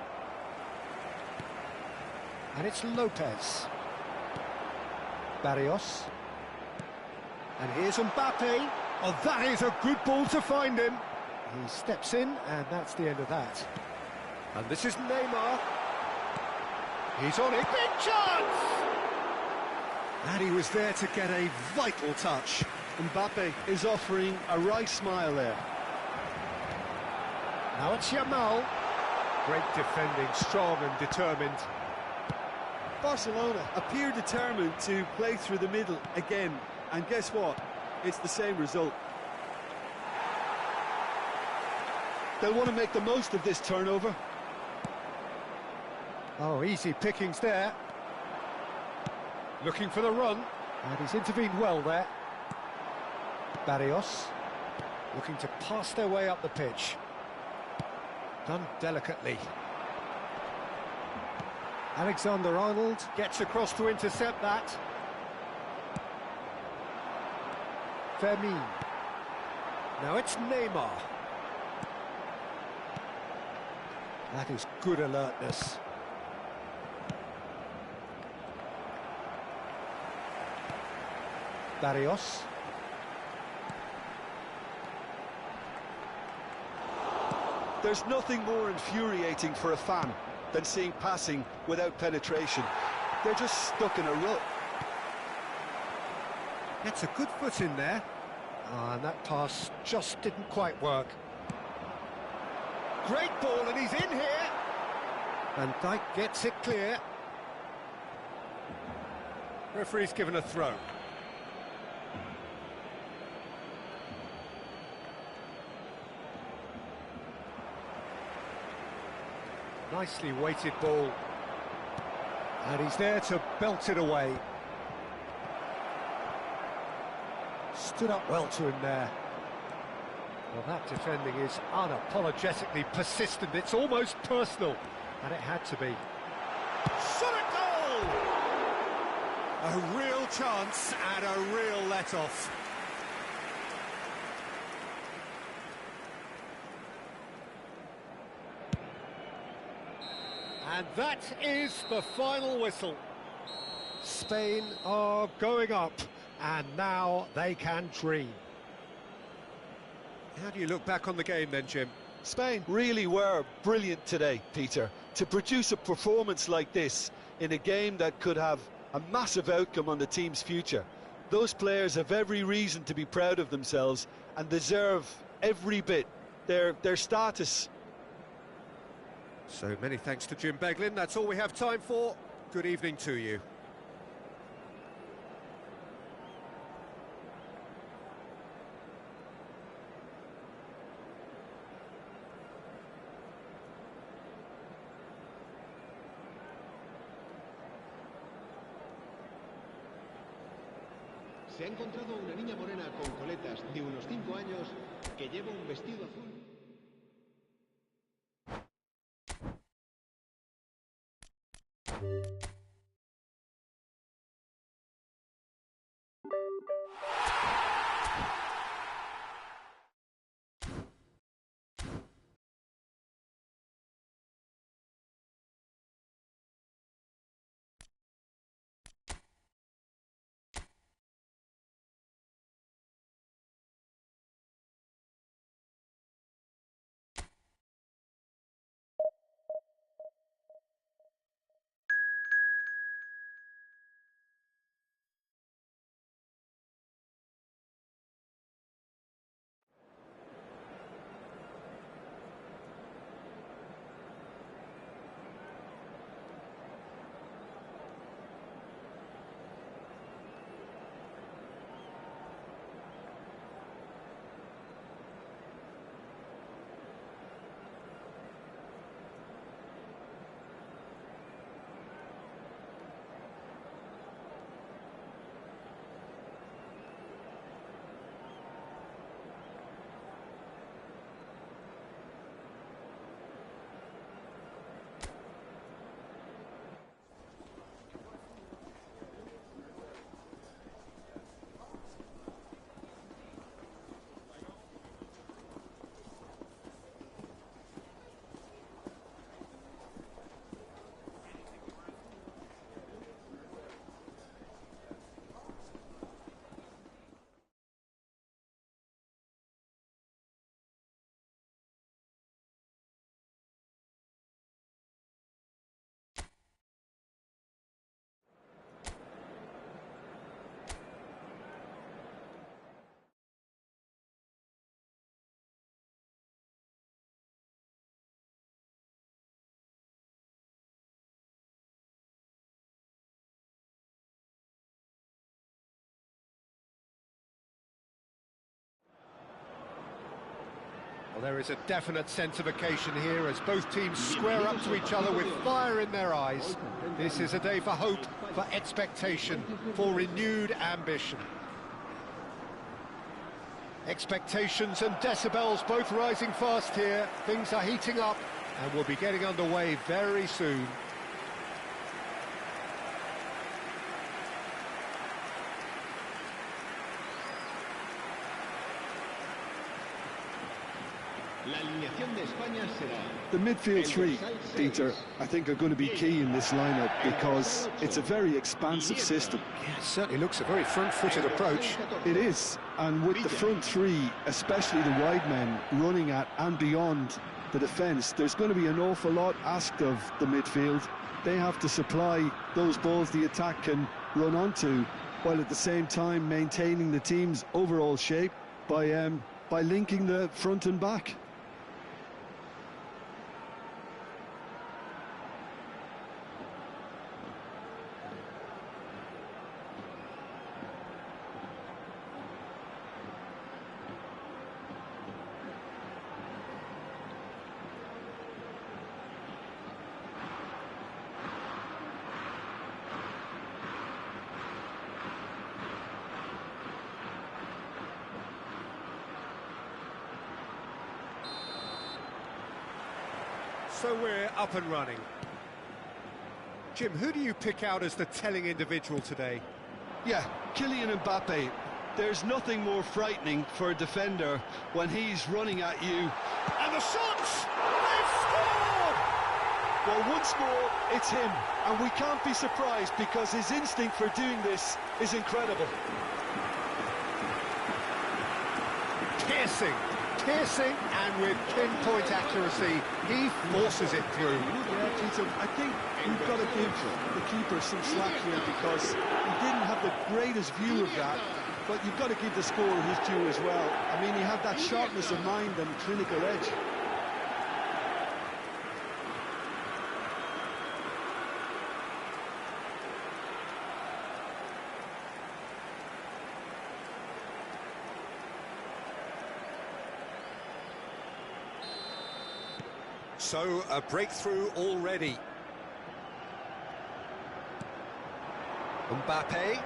And it's Lopez. Barrios. And here's Mbappe. Oh, that is a good ball to find him. He steps in, and that's the end of that. And this is Neymar. He's on it. Big chance! And he was there to get a vital touch. Mbappe is offering a right smile there. Now it's Yamal. Great defending, strong and determined. Barcelona appear determined to play through the middle again. And guess what? It's the same result. They'll want to make the most of this turnover. Oh, easy pickings there. Looking for the run. And he's intervened well there. Barrios looking to pass their way up the pitch. Done delicately. Alexander-Arnold gets across to intercept that. Fermin. Now it's Neymar. That is good alertness. Barrios. There's nothing more infuriating for a fan than seeing passing without penetration. They're just stuck in a rut. Gets a good foot in there. And that pass just didn't quite work. Great ball, and he's in here. Van Dijk gets it clear. Referee's given a throw. Nicely weighted ball. And he's there to belt it away. Stood up well to him there. Well, that defending is unapologetically persistent. It's almost personal. And it had to be. Shot at goal! A real chance and a real let-off. And that is the final whistle. Spain are going up, and now they can dream. How do you look back on the game then, Jim? Spain really were brilliant today, Peter. To produce a performance like this in a game that could have a massive outcome on the team's future. Those players have every reason to be proud of themselves and deserve every bit their status. So many thanks to Jim Beglin. That's all we have time for. Good evening to you. Se ha encontrado una niña morena con coletas de unos 5 años que lleva un vestido azul. Well, there is a definite sense of occasion here as both teams square up to each other with fire in their eyes. This is a day for hope, for expectation, for renewed ambition. Expectations and decibels both rising fast here. Things are heating up and we'll be getting underway very soon. The midfield three, Peter, I think are going to be key in this lineup because it's a very expansive system. Yeah, it certainly looks a very front-footed approach. It is, and with the front three, especially the wide men, running at and beyond the defence, there's going to be an awful lot asked of the midfield. They have to supply those balls the attack can run onto, while at the same time maintaining the team's overall shape by linking the front and back. So we're up and running. Jim, who do you pick out as the telling individual today? Yeah, Kylian Mbappe. There's nothing more frightening for a defender when he's running at you. And the shots! They've scored! Well, once more, it's him. And we can't be surprised because his instinct for doing this is incredible. Piercing, and with pinpoint accuracy, he forces it through. Yeah, Tito, I think we've got to give the keeper some slack here because he didn't have the greatest view of that, but you've got to give the scorer his due as well. I mean, he had that sharpness of mind and clinical edge. So, a breakthrough already. Mbappe.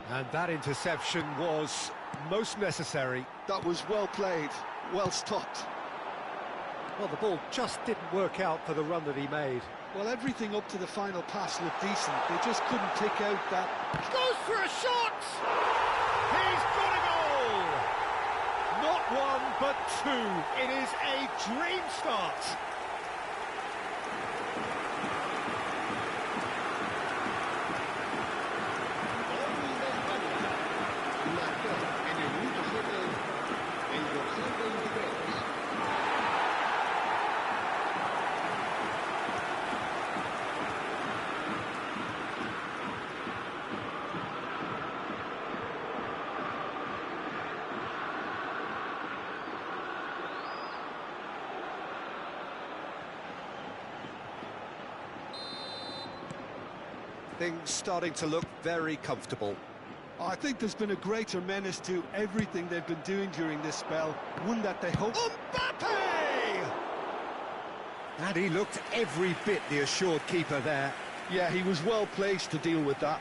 And that interception was most necessary. That was well played, well stopped. Well, the ball just didn't work out for the run that he made. Well, everything up to the final pass looked decent. They just couldn't pick out that. Goes for a shot! He's got a goal! Not one, but two. It is a dream start. Things starting to look very comfortable. I think there's been a greater menace to everything they've been doing during this spell, one that they hope... Mbappe! And he looked every bit the assured keeper there. Yeah, he was well placed to deal with that.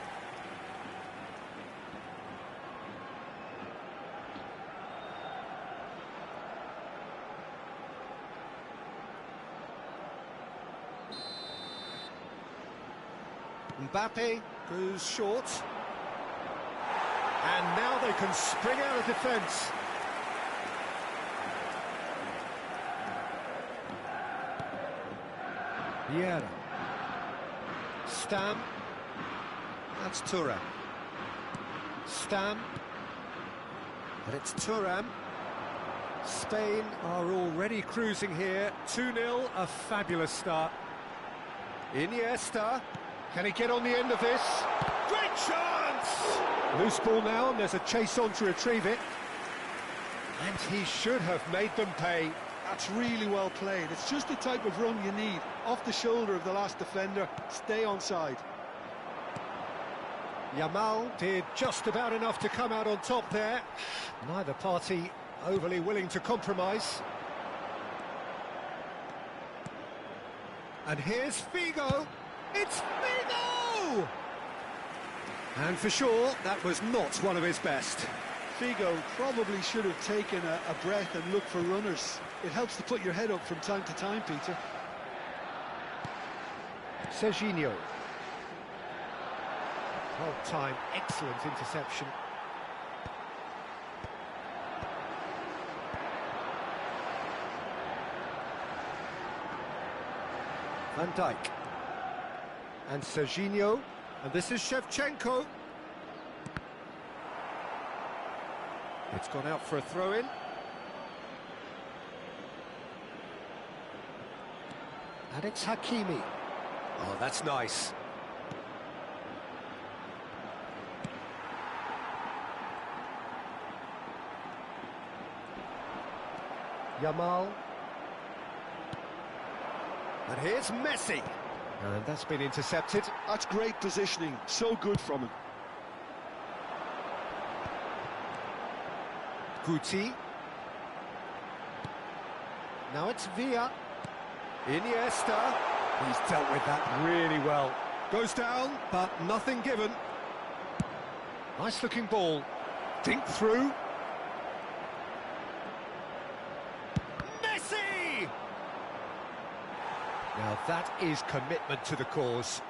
Mbappe goes short. And now they can spring out of defence. Vieira. Stam. That's Thuram. Stam. And it's Thuram. Spain are already cruising here. 2-0, a fabulous start. Iniesta. Can he get on the end of this? Great chance! Loose ball now, and there's a chase on to retrieve it. And he should have made them pay. That's really well played. It's just the type of run you need. Off the shoulder of the last defender, stay onside. Yamal did just about enough to come out on top there. Neither party overly willing to compromise. And here's Figo. It's Figo! And for sure, that was not one of his best. Figo probably should have taken a breath and looked for runners. It helps to put your head up from time to time, Peter. Serginho. Well timed, excellent interception. Van Dijk. And Serginho. And this is Shevchenko. It's gone out for a throw-in. And it's Hakimi. Oh, that's nice. Yamal. And here's Messi. And that's been intercepted. That's great positioning, so good from him. Guti. Now it's Villa. Iniesta. He's dealt with that really well. Goes down, but nothing given. Nice looking ball. Dink through. Messi! Now that is commitment to the cause.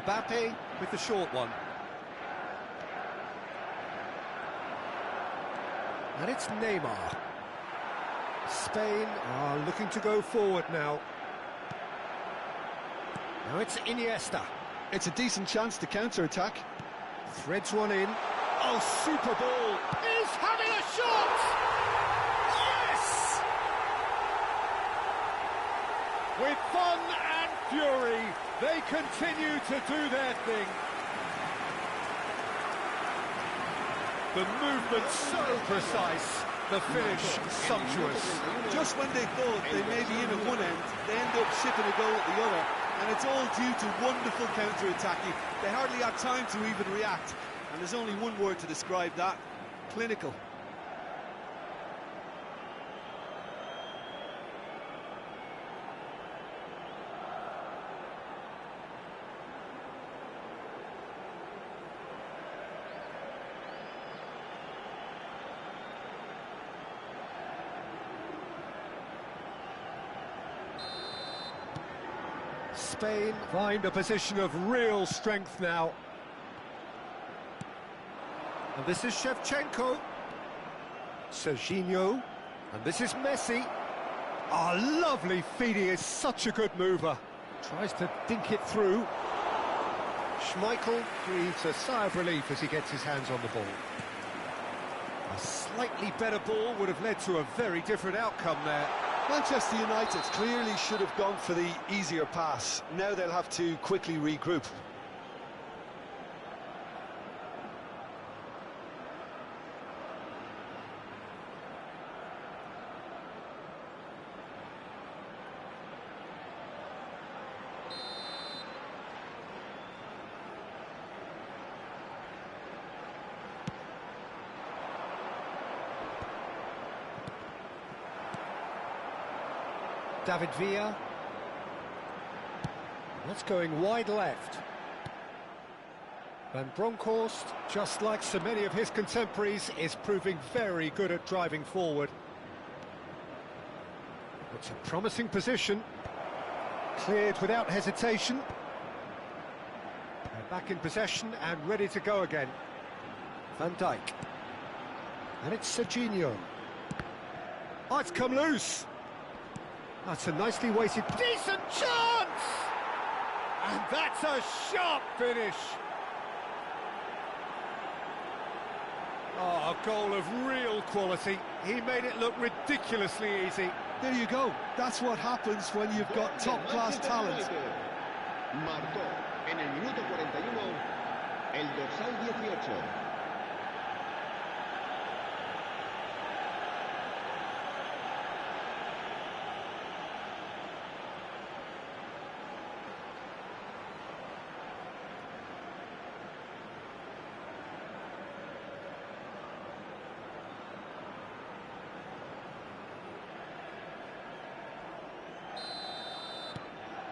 Mbappe with the short one. And it's Neymar. Spain are looking to go forward now. Now it's Iniesta. It's a decent chance to counter-attack. Threads one in. Oh, super ball. He's having a shot! Yes! With fun and fury, they continue to do their thing. The movement so precise, the finish sumptuous. Just when they thought they may be in at one end, they end up shipping a goal at the other, and it's all due to wonderful counter-attacking. They hardly had time to even react, and there's only one word to describe that: clinical. Spain find a position of real strength now. And this is Shevchenko. Serginho. And this is Messi. Oh, lovely feet. He is such a good mover. Tries to dink it through. Schmeichel breathes a sigh of relief as he gets his hands on the ball. A slightly better ball would have led to a very different outcome there. Manchester United clearly should have gone for the easier pass. Now they'll have to quickly regroup. David Villa. That's going wide left. Van Bronckhorst, just like so many of his contemporaries, is proving very good at driving forward. It's a promising position. Cleared without hesitation. They're back in possession and ready to go again. Van Dijk. And it's Serginho. Oh, it's come loose. That's a nicely weighted, decent chance! And that's a sharp finish. Oh, a goal of real quality. He made it look ridiculously easy. There you go. That's what happens when you've got top-class talent. Marcó en el minuto 41 el dorsal 18.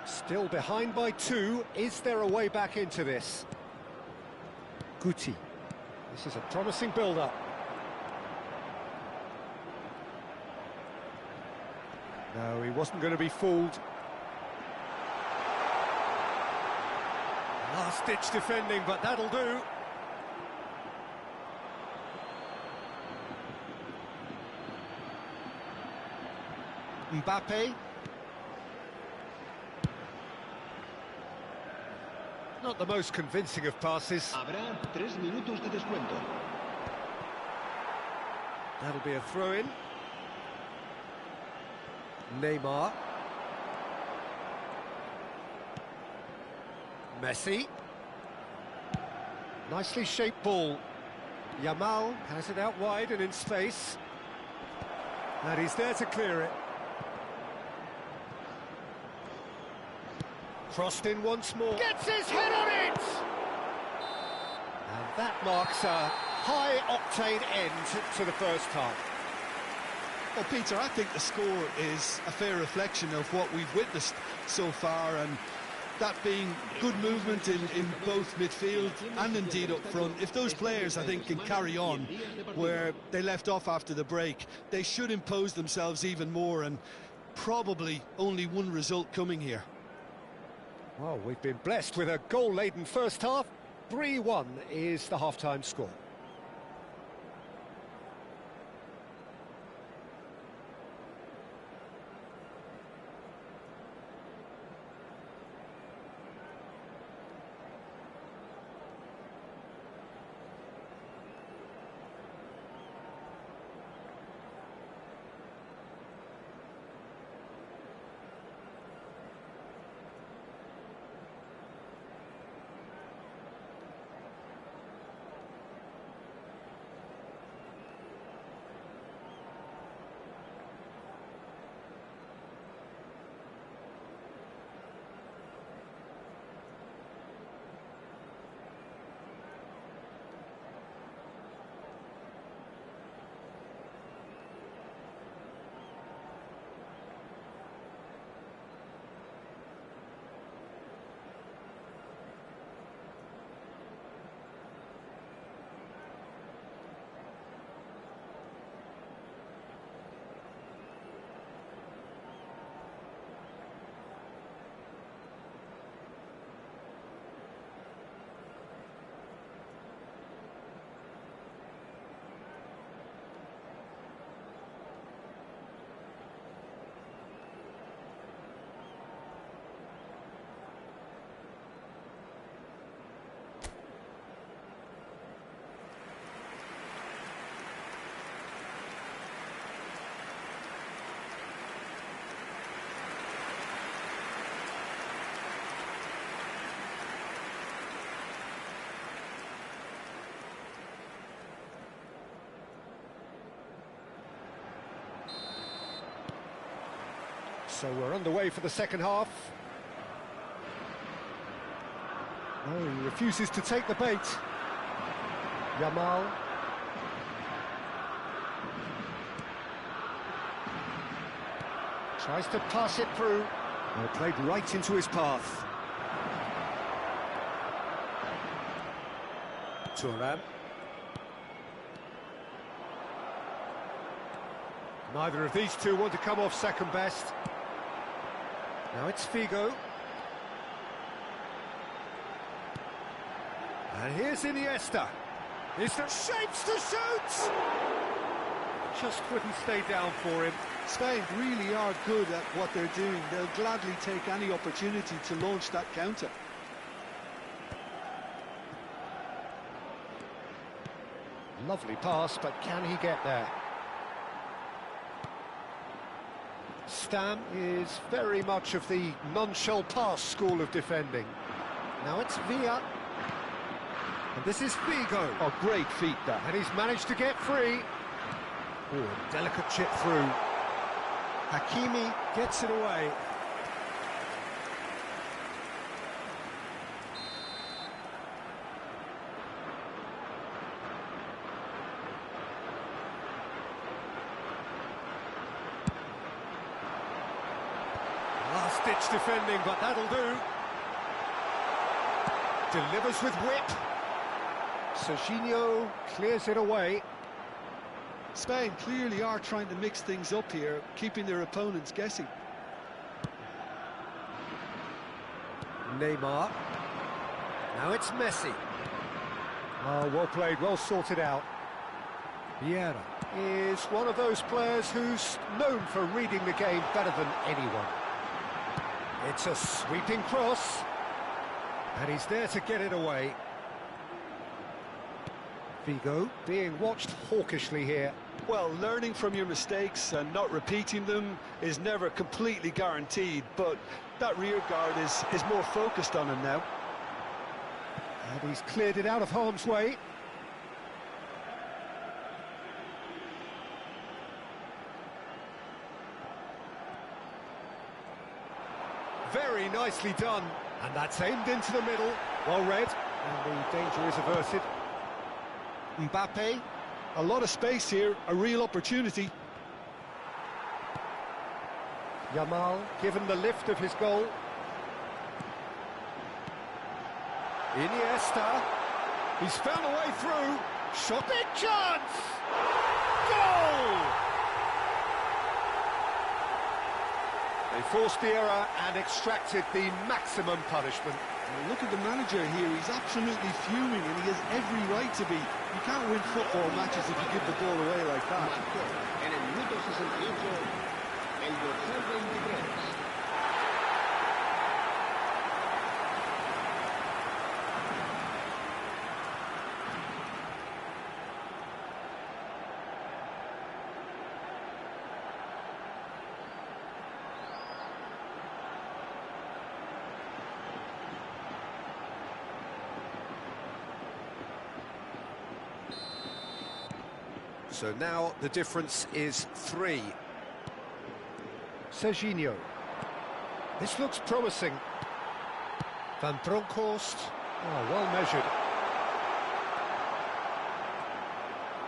Still behind by 2. Is there a way back into this? Guti. This is a promising build-up. No, he wasn't going to be fooled. Last-ditch defending, but that'll do. Mbappe. Not the most convincing of passes. Habrá 3 minutos de descuento. That'll be a throw-in. Neymar. Messi. Nicely shaped ball. Yamal has it out wide and in space. And he's there to clear it. Crossed in once more. Gets his head on it! And that marks a high-octane end to the first half. Well, Peter, I think the score is a fair reflection of what we've witnessed so far, and that being good movement in both midfield and indeed up front. If those players, I think, can carry on where they left off after the break, they should impose themselves even more, and probably only one result coming here. Well, we've been blessed with a goal-laden first half. 3-1 is the half-time score. So we're underway for the second half. Oh, he refuses to take the bait. Yamal. Tries to pass it through. Well, played right into his path. Thuram. Neither of these two want to come off second best. Now it's Figo. And here's Iniesta. Is there shapes to shoot? Just couldn't stay down for him. Spain really are good at what they're doing. They'll gladly take any opportunity to launch that counter. Lovely pass, but can he get there? Stam is very much of the non-shell pass school of defending. Now it's Villa. And this is Figo. Oh, great feat, that. And he's managed to get free. Oh, delicate chip through. Hakimi gets it away. Last-ditch defending, but that'll do. Delivers with whip. Serginho clears it away. Spain clearly are trying to mix things up here, keeping their opponents guessing. Neymar. Now it's Messi. Oh, well played, well sorted out. Vieira is one of those players who's known for reading the game better than anyone. It's a sweeping cross. And he's there to get it away. Figo being watched hawkishly here. Well, learning from your mistakes and not repeating them is never completely guaranteed, but that rear guard is more focused on him now. And he's cleared it out of harm's way. Very nicely done. And that's aimed into the middle. Well read. And the danger is averted. Mbappe. A lot of space here, a real opportunity. Yamal given the lift of his goal. Iniesta. He's found a way through. Shot, big chance! Goal! They forced the error and extracted the maximum punishment. Well, look at the manager here, he's absolutely fuming and he has every right to be. You can't win football matches if you give the ball away like that. En el minuto 68, el dorsal 23. So now the difference is 3. Serginho. This looks promising. Van Bronckhorst. Oh, well measured.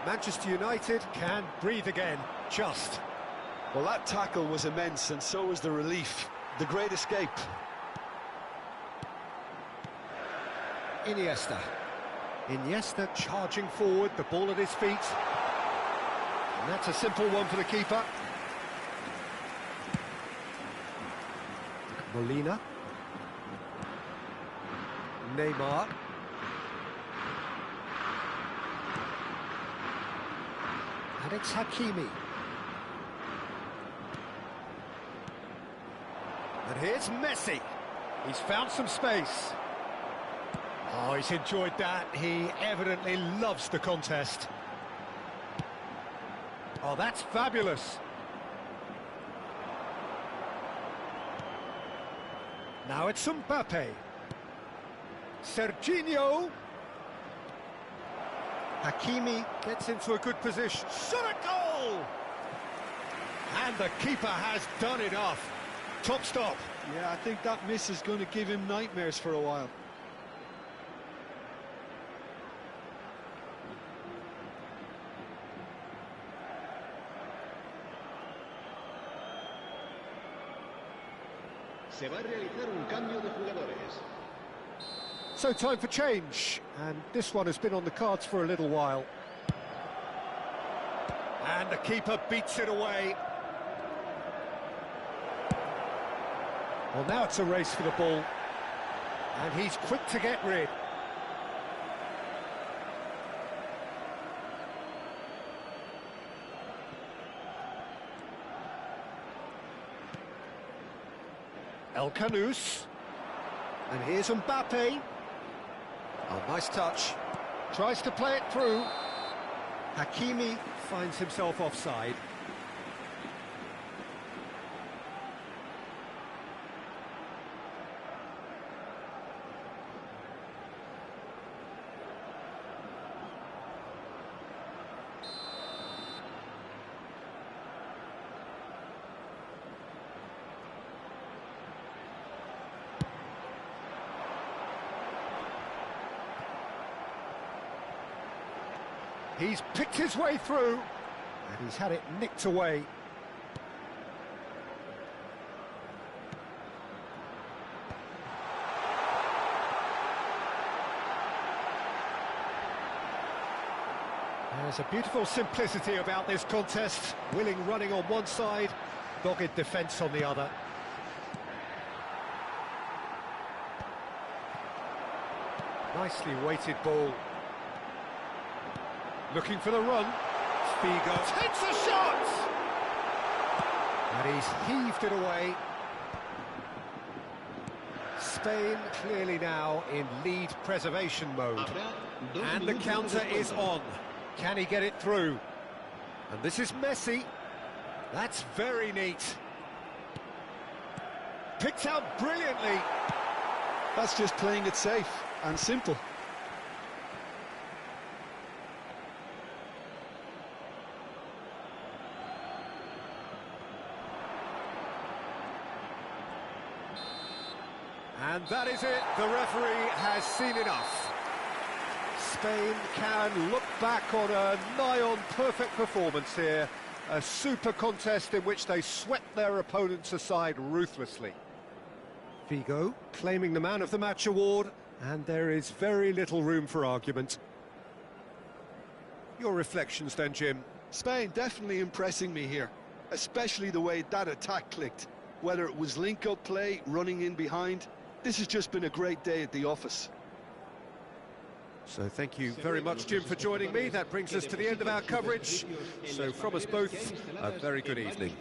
Manchester United can breathe again. Just. Well, that tackle was immense, and so was the relief. The great escape. Iniesta. Iniesta charging forward, the ball at his feet. And that's a simple one for the keeper. Molina. Neymar. And it's Hakimi. And here's Messi. He's found some space. Oh, he's enjoyed that. He evidently loves the contest. Oh, that's fabulous. Now it's Mbappe. Serginho. Hakimi gets into a good position. Shot a goal! And the keeper has done enough. Top stop. Yeah, I think that miss is going to give him nightmares for a while. Se va a realizar un cambio de jugadores. So time for change, and this one has been on the cards for a little while. And the keeper beats it away. Well, now it's a race for the ball, and he's quick to get rid. El Canus. And here's Mbappe. Oh, nice touch. Tries to play it through. Hakimi finds himself offside. He's picked his way through, and he's had it nicked away. There's a beautiful simplicity about this contest. Willing running on one side, dogged defence on the other. Nicely weighted ball. Looking for the run. Figo takes a shot! And he's heaved it away. Spain clearly now in lead preservation mode. And the counter is on. Can he get it through? And this is Messi. That's very neat. Picked out brilliantly. That's just playing it safe and simple. And that is it, the referee has seen enough. Spain can look back on a nigh-on perfect performance here. A super contest in which they swept their opponents aside ruthlessly. Figo claiming the Man of the Match award, and there is very little room for argument. Your reflections then, Jim? Spain definitely impressing me here, especially the way that attack clicked. Whether it was link-up play, running in behind, this has just been a great day at the office. So thank you very much, Jim, for joining me. That brings us to the end of our coverage. So from us both, a very good evening.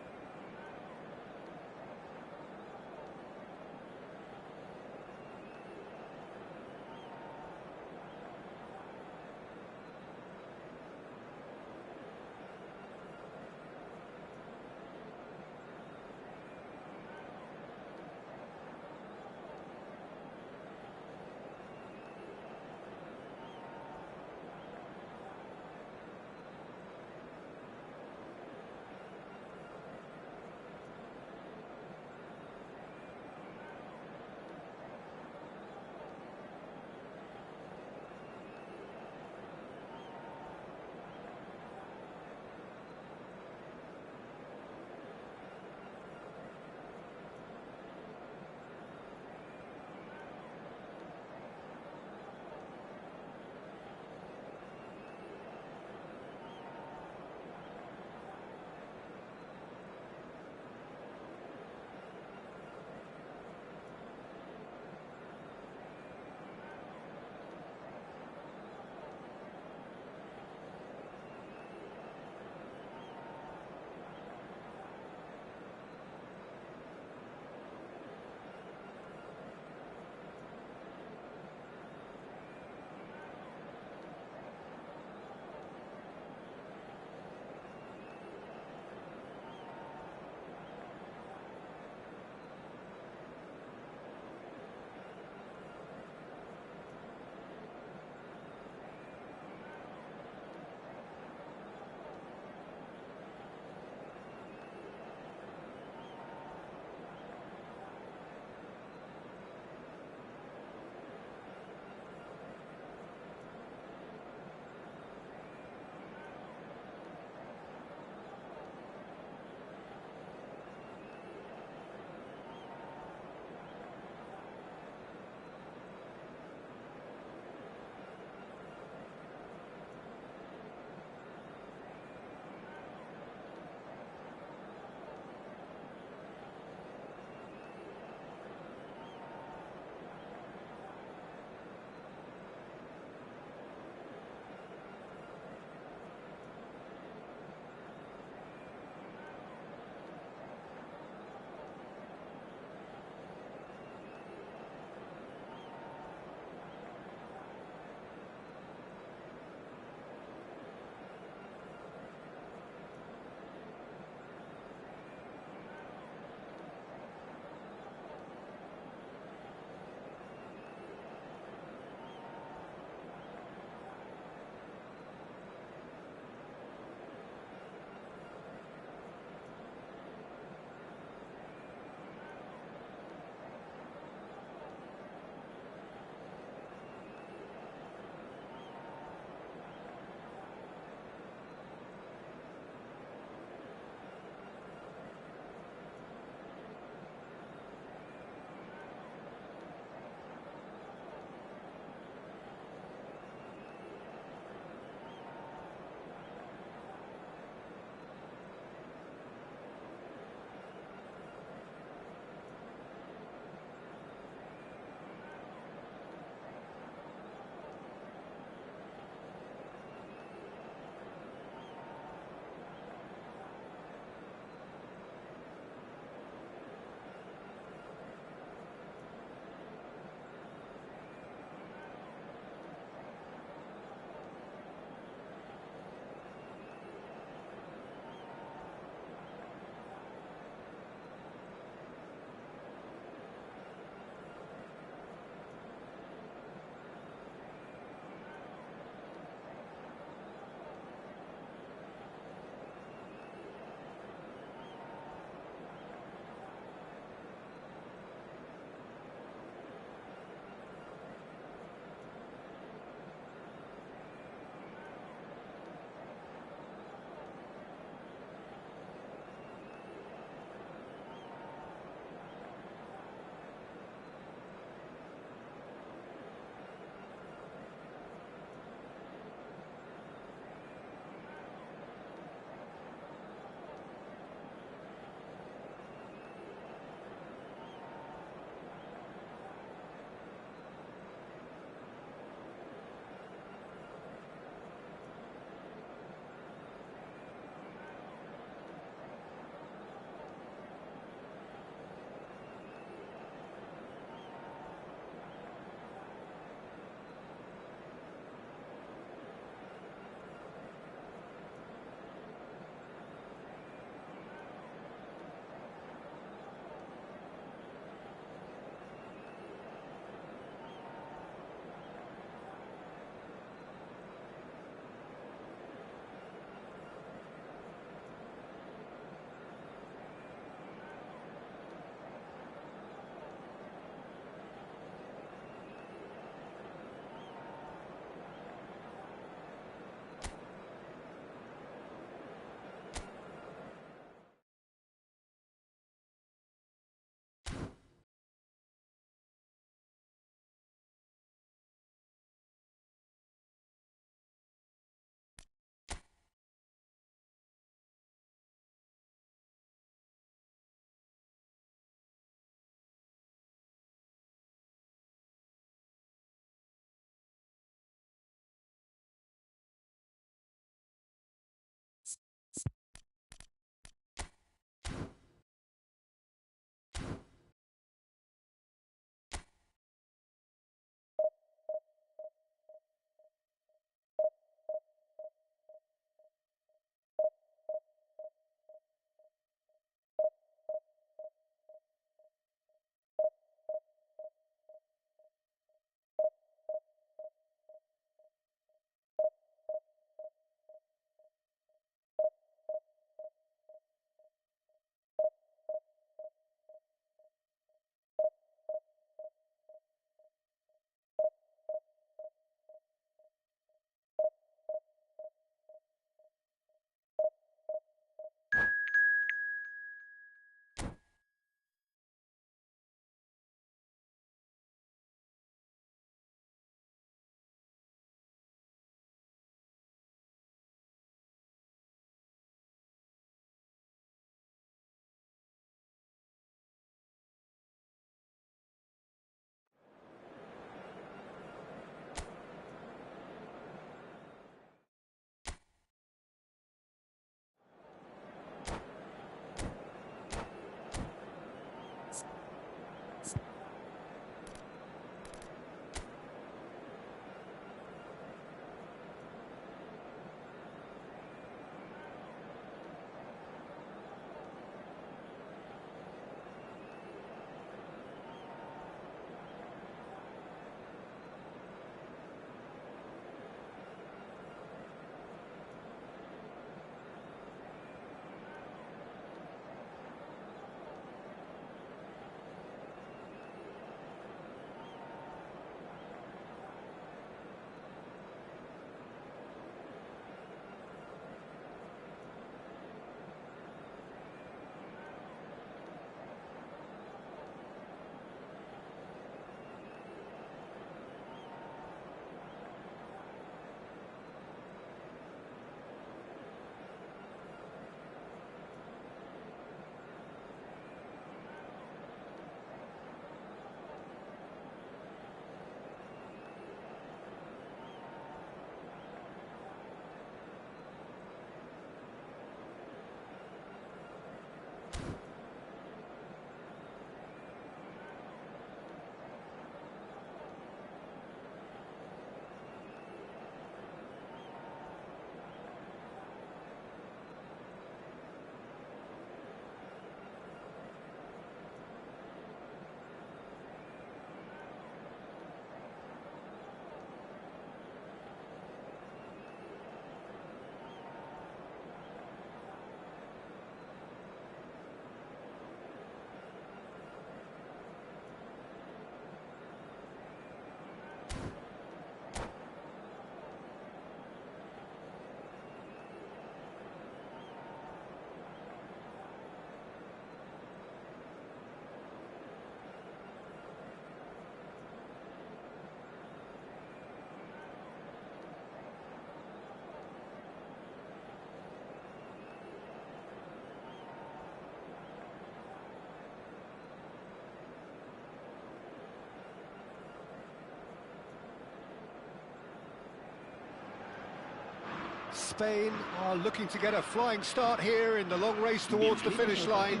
Spain are looking to get a flying start here in the long race towards the finish line.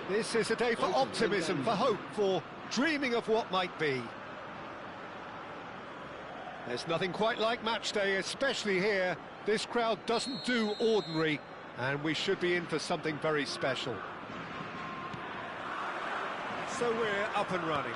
This is a day for optimism, for hope, for dreaming of what might be. There's nothing quite like match day, especially here. This crowd doesn't do ordinary, and we should be in for something very special. So we're up and running.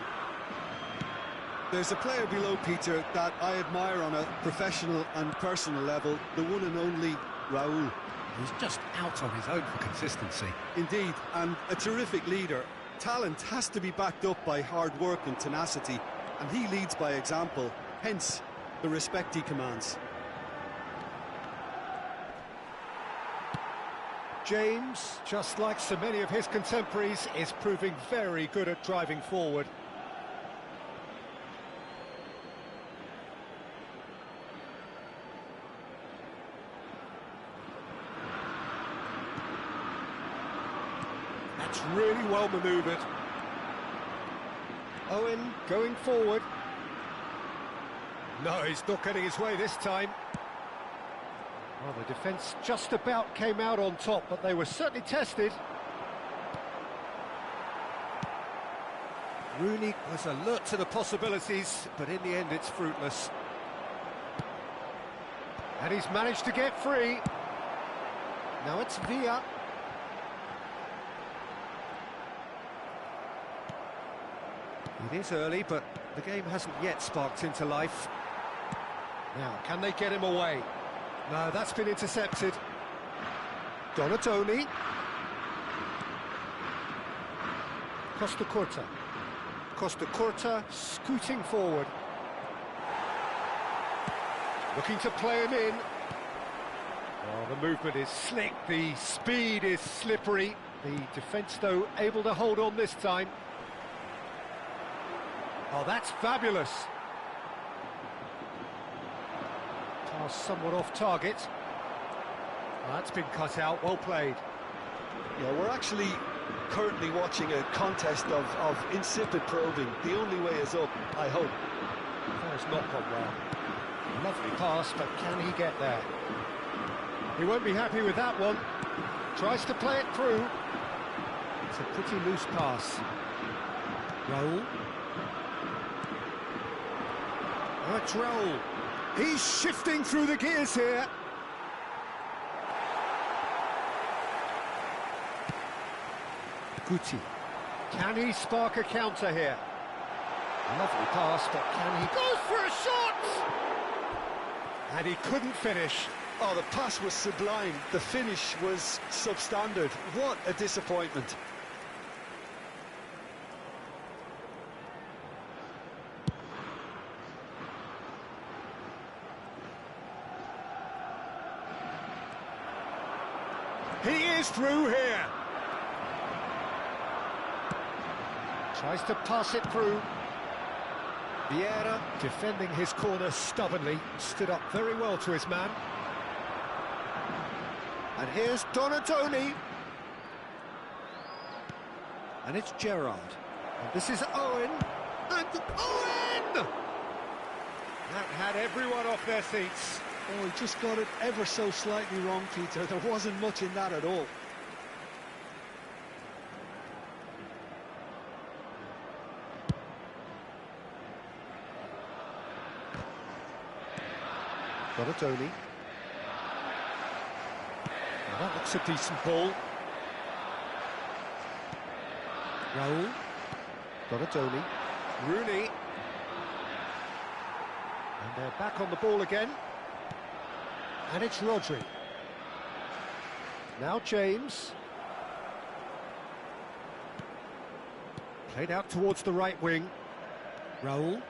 There's a player below, Peter, that I admire on a professional and personal level, the one and only Raúl. He's just out on his own for consistency. Indeed, and a terrific leader. Talent has to be backed up by hard work and tenacity, and he leads by example, hence the respect he commands. James, just like so many of his contemporaries, is proving very good at driving forward. That's really well manoeuvred. Owen going forward. No, he's not getting his way this time. Well, the defence just about came out on top, but they were certainly tested. Rooney was alert to the possibilities, but in the end it's fruitless. And he's managed to get free. Now it's Villa. It is early, but the game hasn't yet sparked into life. Now, can they get him away? No, that's been intercepted. Donatoni. Costa Curta. Costa Curta scooting forward. Looking to play him in. Oh, the movement is slick, the speed is slippery. The defence, though, able to hold on this time. Oh, that's fabulous. Pass somewhat off target. Oh, that's been cut out, well played. Yeah, we're actually currently watching a contest of insipid probing. The only way is up, I hope. That has not gone well. Lovely pass, but can he get there? He won't be happy with that one. Tries to play it through. It's a pretty loose pass. Raúl. That's Raúl. He's shifting through the gears here. Guti. Can he spark a counter here? Lovely pass, but can he... Goes for a shot! And he couldn't finish. Oh, the pass was sublime. The finish was substandard. What a disappointment. He is through here. Tries to pass it through. Vieira defending his corner stubbornly, stood up very well to his man. And here's Donatoni. And it's Gerrard. And this is Owen. And Owen! That had everyone off their seats. Oh, he just got it ever so slightly wrong, Peter. There wasn't much in that at all. Donatoni. Now that looks a decent ball. Raúl. Donatoni. Rooney. And they're back on the ball again. And it's Rodri. Now James. Played out towards the right wing. Raúl.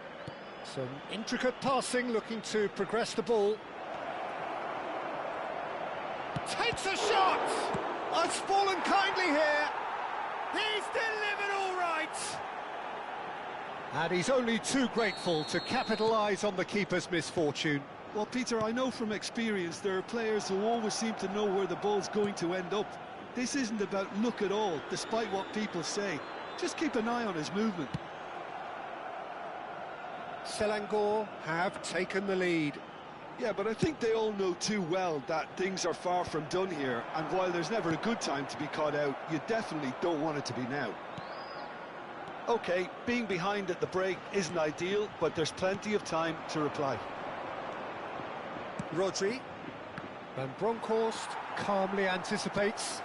Some intricate passing, looking to progress the ball. Takes a shot! It's fallen kindly here. He's delivered all right. And he's only too grateful to capitalise on the keeper's misfortune. Well, Peter, I know from experience there are players who always seem to know where the ball's going to end up. This isn't about luck at all, despite what people say. Just keep an eye on his movement. Selangor have taken the lead. Yeah, but I think they all know too well that things are far from done here, and while there's never a good time to be caught out, you definitely don't want it to be now. OK, being behind at the break isn't ideal, but there's plenty of time to reply. Rodri. Van Bronckhorst calmly anticipates.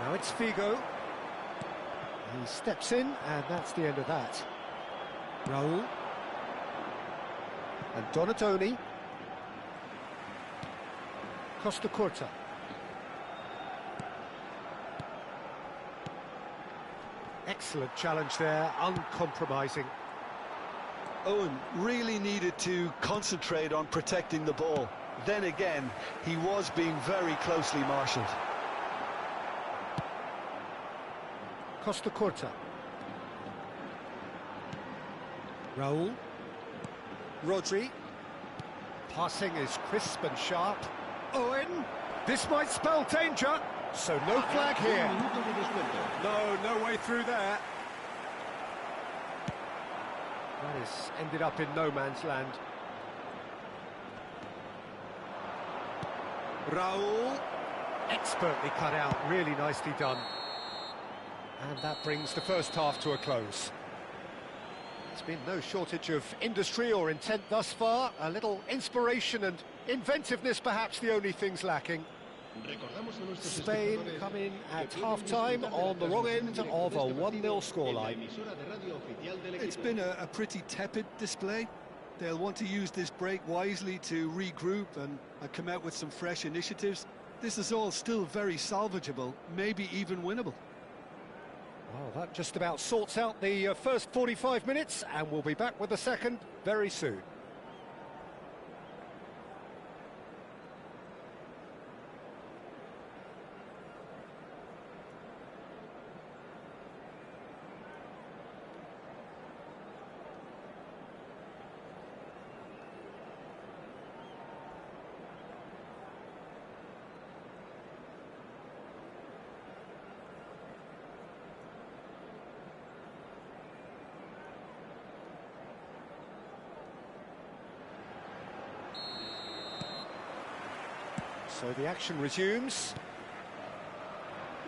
Now it's Figo. He steps in, and that's the end of that. Raul. And Donatoni. Costa Curta. Excellent challenge there, uncompromising. Owen really needed to concentrate on protecting the ball. Then again, he was being very closely marshalled. Costa Curta. Raul. Rodri. Passing is crisp and sharp. Owen. This might spell danger. So no flag here. No way through there. That has ended up in no man's land. Raul. Expertly cut out, really nicely done. And that brings the first half to a close. There's been no shortage of industry or intent thus far. A little inspiration and inventiveness, perhaps the only things lacking. Spain come in at half-time on the wrong end of a 1-0 scoreline. It's been a pretty tepid display. They'll want to use this break wisely to regroup and come out with some fresh initiatives. This is all still very salvageable, maybe even winnable. Well, that just about sorts out the first 45 minutes, and we'll be back with the second very soon. So the action resumes.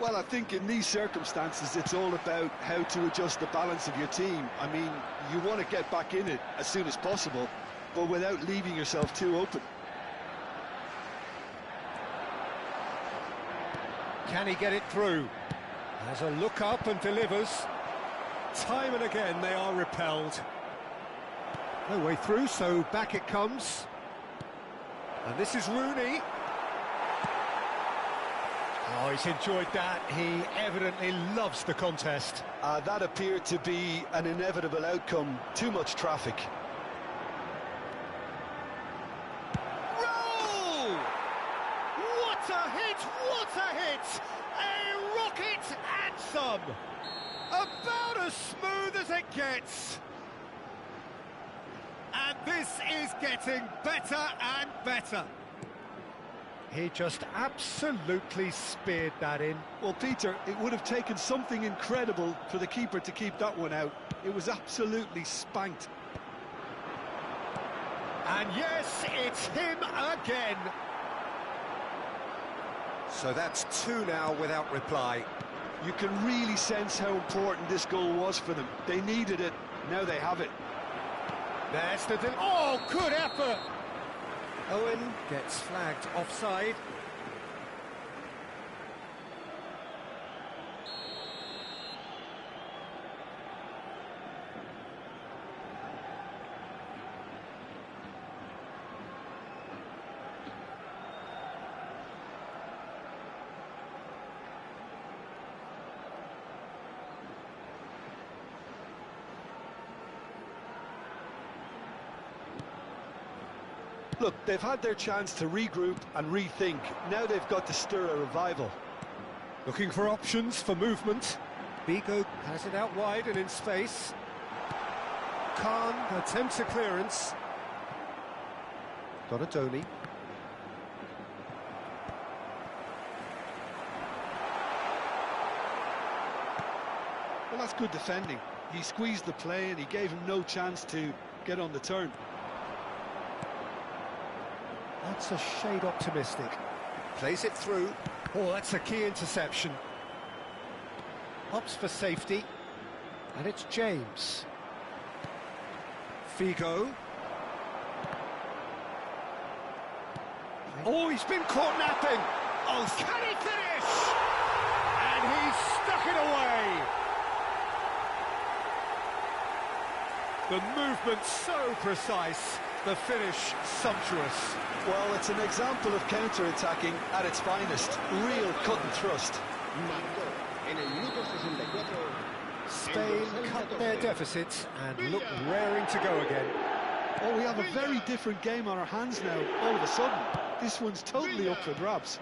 Well, I think in these circumstances, it's all about how to adjust the balance of your team. I mean, you want to get back in it as soon as possible, but without leaving yourself too open. Can he get it through? Has a look up and delivers. Time and again they are repelled. No way through, so back it comes. And this is Rooney. Oh, he's enjoyed that. He evidently loves the contest. That appeared to be an inevitable outcome. Too much traffic. Roll! What a hit! What a hit! A rocket and some! About as smooth as it gets. And this is getting better and better. He just absolutely speared that in. Well, Peter, it would have taken something incredible for the keeper to keep that one out. It was absolutely spanked. And yes, it's him again. So that's two now without reply. You can really sense how important this goal was for them. They needed it, now they have it. There's the... Oh, good effort! Owen gets flagged offside. Look, they've had their chance to regroup and rethink. Now they've got to stir a revival. Looking for options for movement. Figo has it out wide and in space. Khan attempts a clearance. Donatoni. Well, that's good defending. He squeezed the play and he gave him no chance to get on the turn. That's a shade optimistic. Plays it through. Oh, that's a key interception. Opts for safety. And it's James. Figo. Oh, he's been caught napping. Oh, can he finish? And he's stuck it away. The movement so precise, the finish sumptuous. Well, it's an example of counter-attacking at its finest. Real cut and thrust. Spain cut their deficit and look raring to go again. Oh, we have a very different game on our hands now, all of a sudden. This one's totally up for grabs.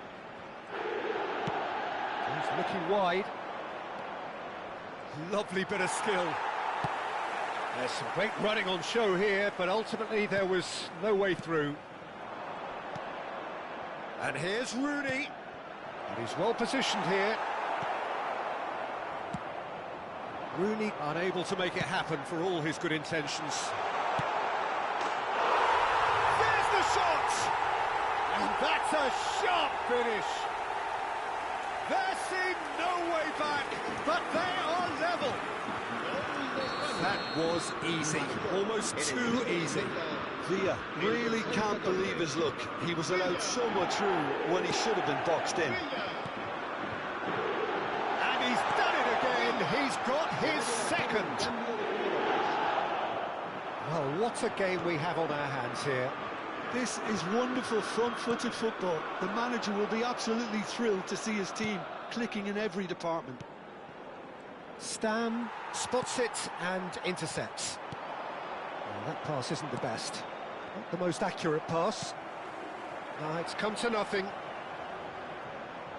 He's looking wide. Lovely bit of skill. There's some great running on show here, but ultimately there was no way through. And here's Rooney. And he's well positioned here. Rooney unable to make it happen for all his good intentions. There's the shot! And that's a sharp finish. There seemed no way back, but they are level. That was easy, almost too easy. Villa really can't believe his luck. He was allowed so much room when he should have been boxed in. And he's done it again. He's got his second. Well, what a game we have on our hands here. This is wonderful front-footed football. The manager will be absolutely thrilled to see his team clicking in every department. Stam spots it and intercepts. Well, that pass isn't the best. Not the most accurate pass. It's come to nothing.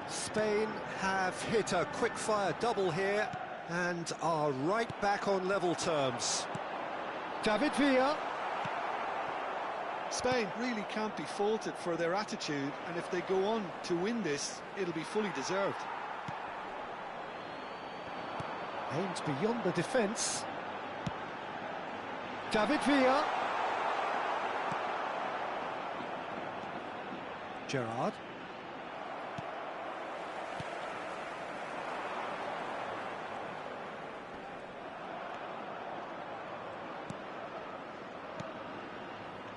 Spain have hit a quick-fire double here and are right back on level terms. David Villa. Spain really can't be faulted for their attitude, and if they go on to win this, it'll be fully deserved. Aimed beyond the defence. David Villa. Gerrard.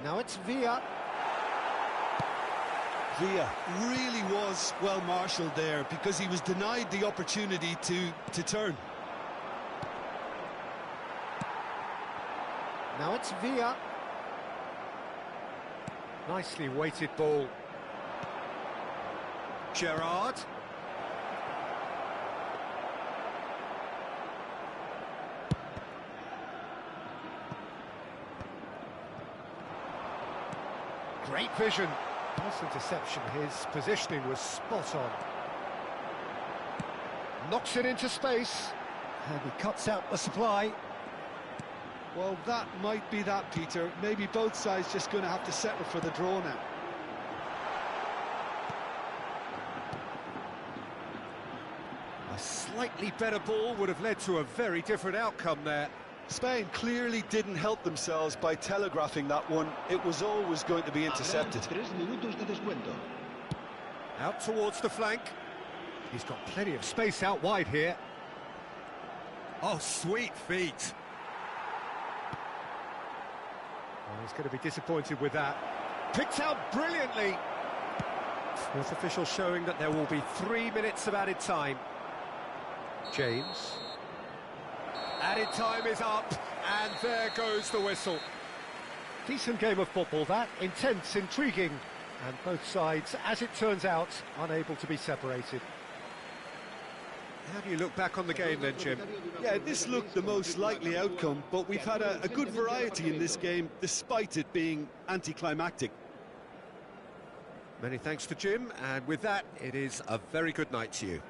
Now it's Villa. Villa really was well marshalled there because he was denied the opportunity to turn. Now it's Villa. Nicely weighted ball. Gerrard. Great vision. Nice interception. His positioning was spot on. Knocks it into space. And he cuts out the supply. Well, that might be that, Peter. Maybe both sides just going to have to settle for the draw now. A slightly better ball would have led to a very different outcome there. Spain clearly didn't help themselves by telegraphing that one. It was always going to be intercepted. Out towards the flank. He's got plenty of space out wide here. Oh, sweet feet. Oh, he's going to be disappointed with that. Picked out brilliantly. Fourth official showing that there will be 3 minutes of added time. James. Added time is up, and there goes the whistle. Decent game of football, that. Intense, intriguing, and both sides, as it turns out, unable to be separated. How do you look back on the game then, Jim? Yeah, this looked the most likely outcome, but we've had a good variety in this game, despite it being anticlimactic. Many thanks to Jim, and with that, it is a very good night to you.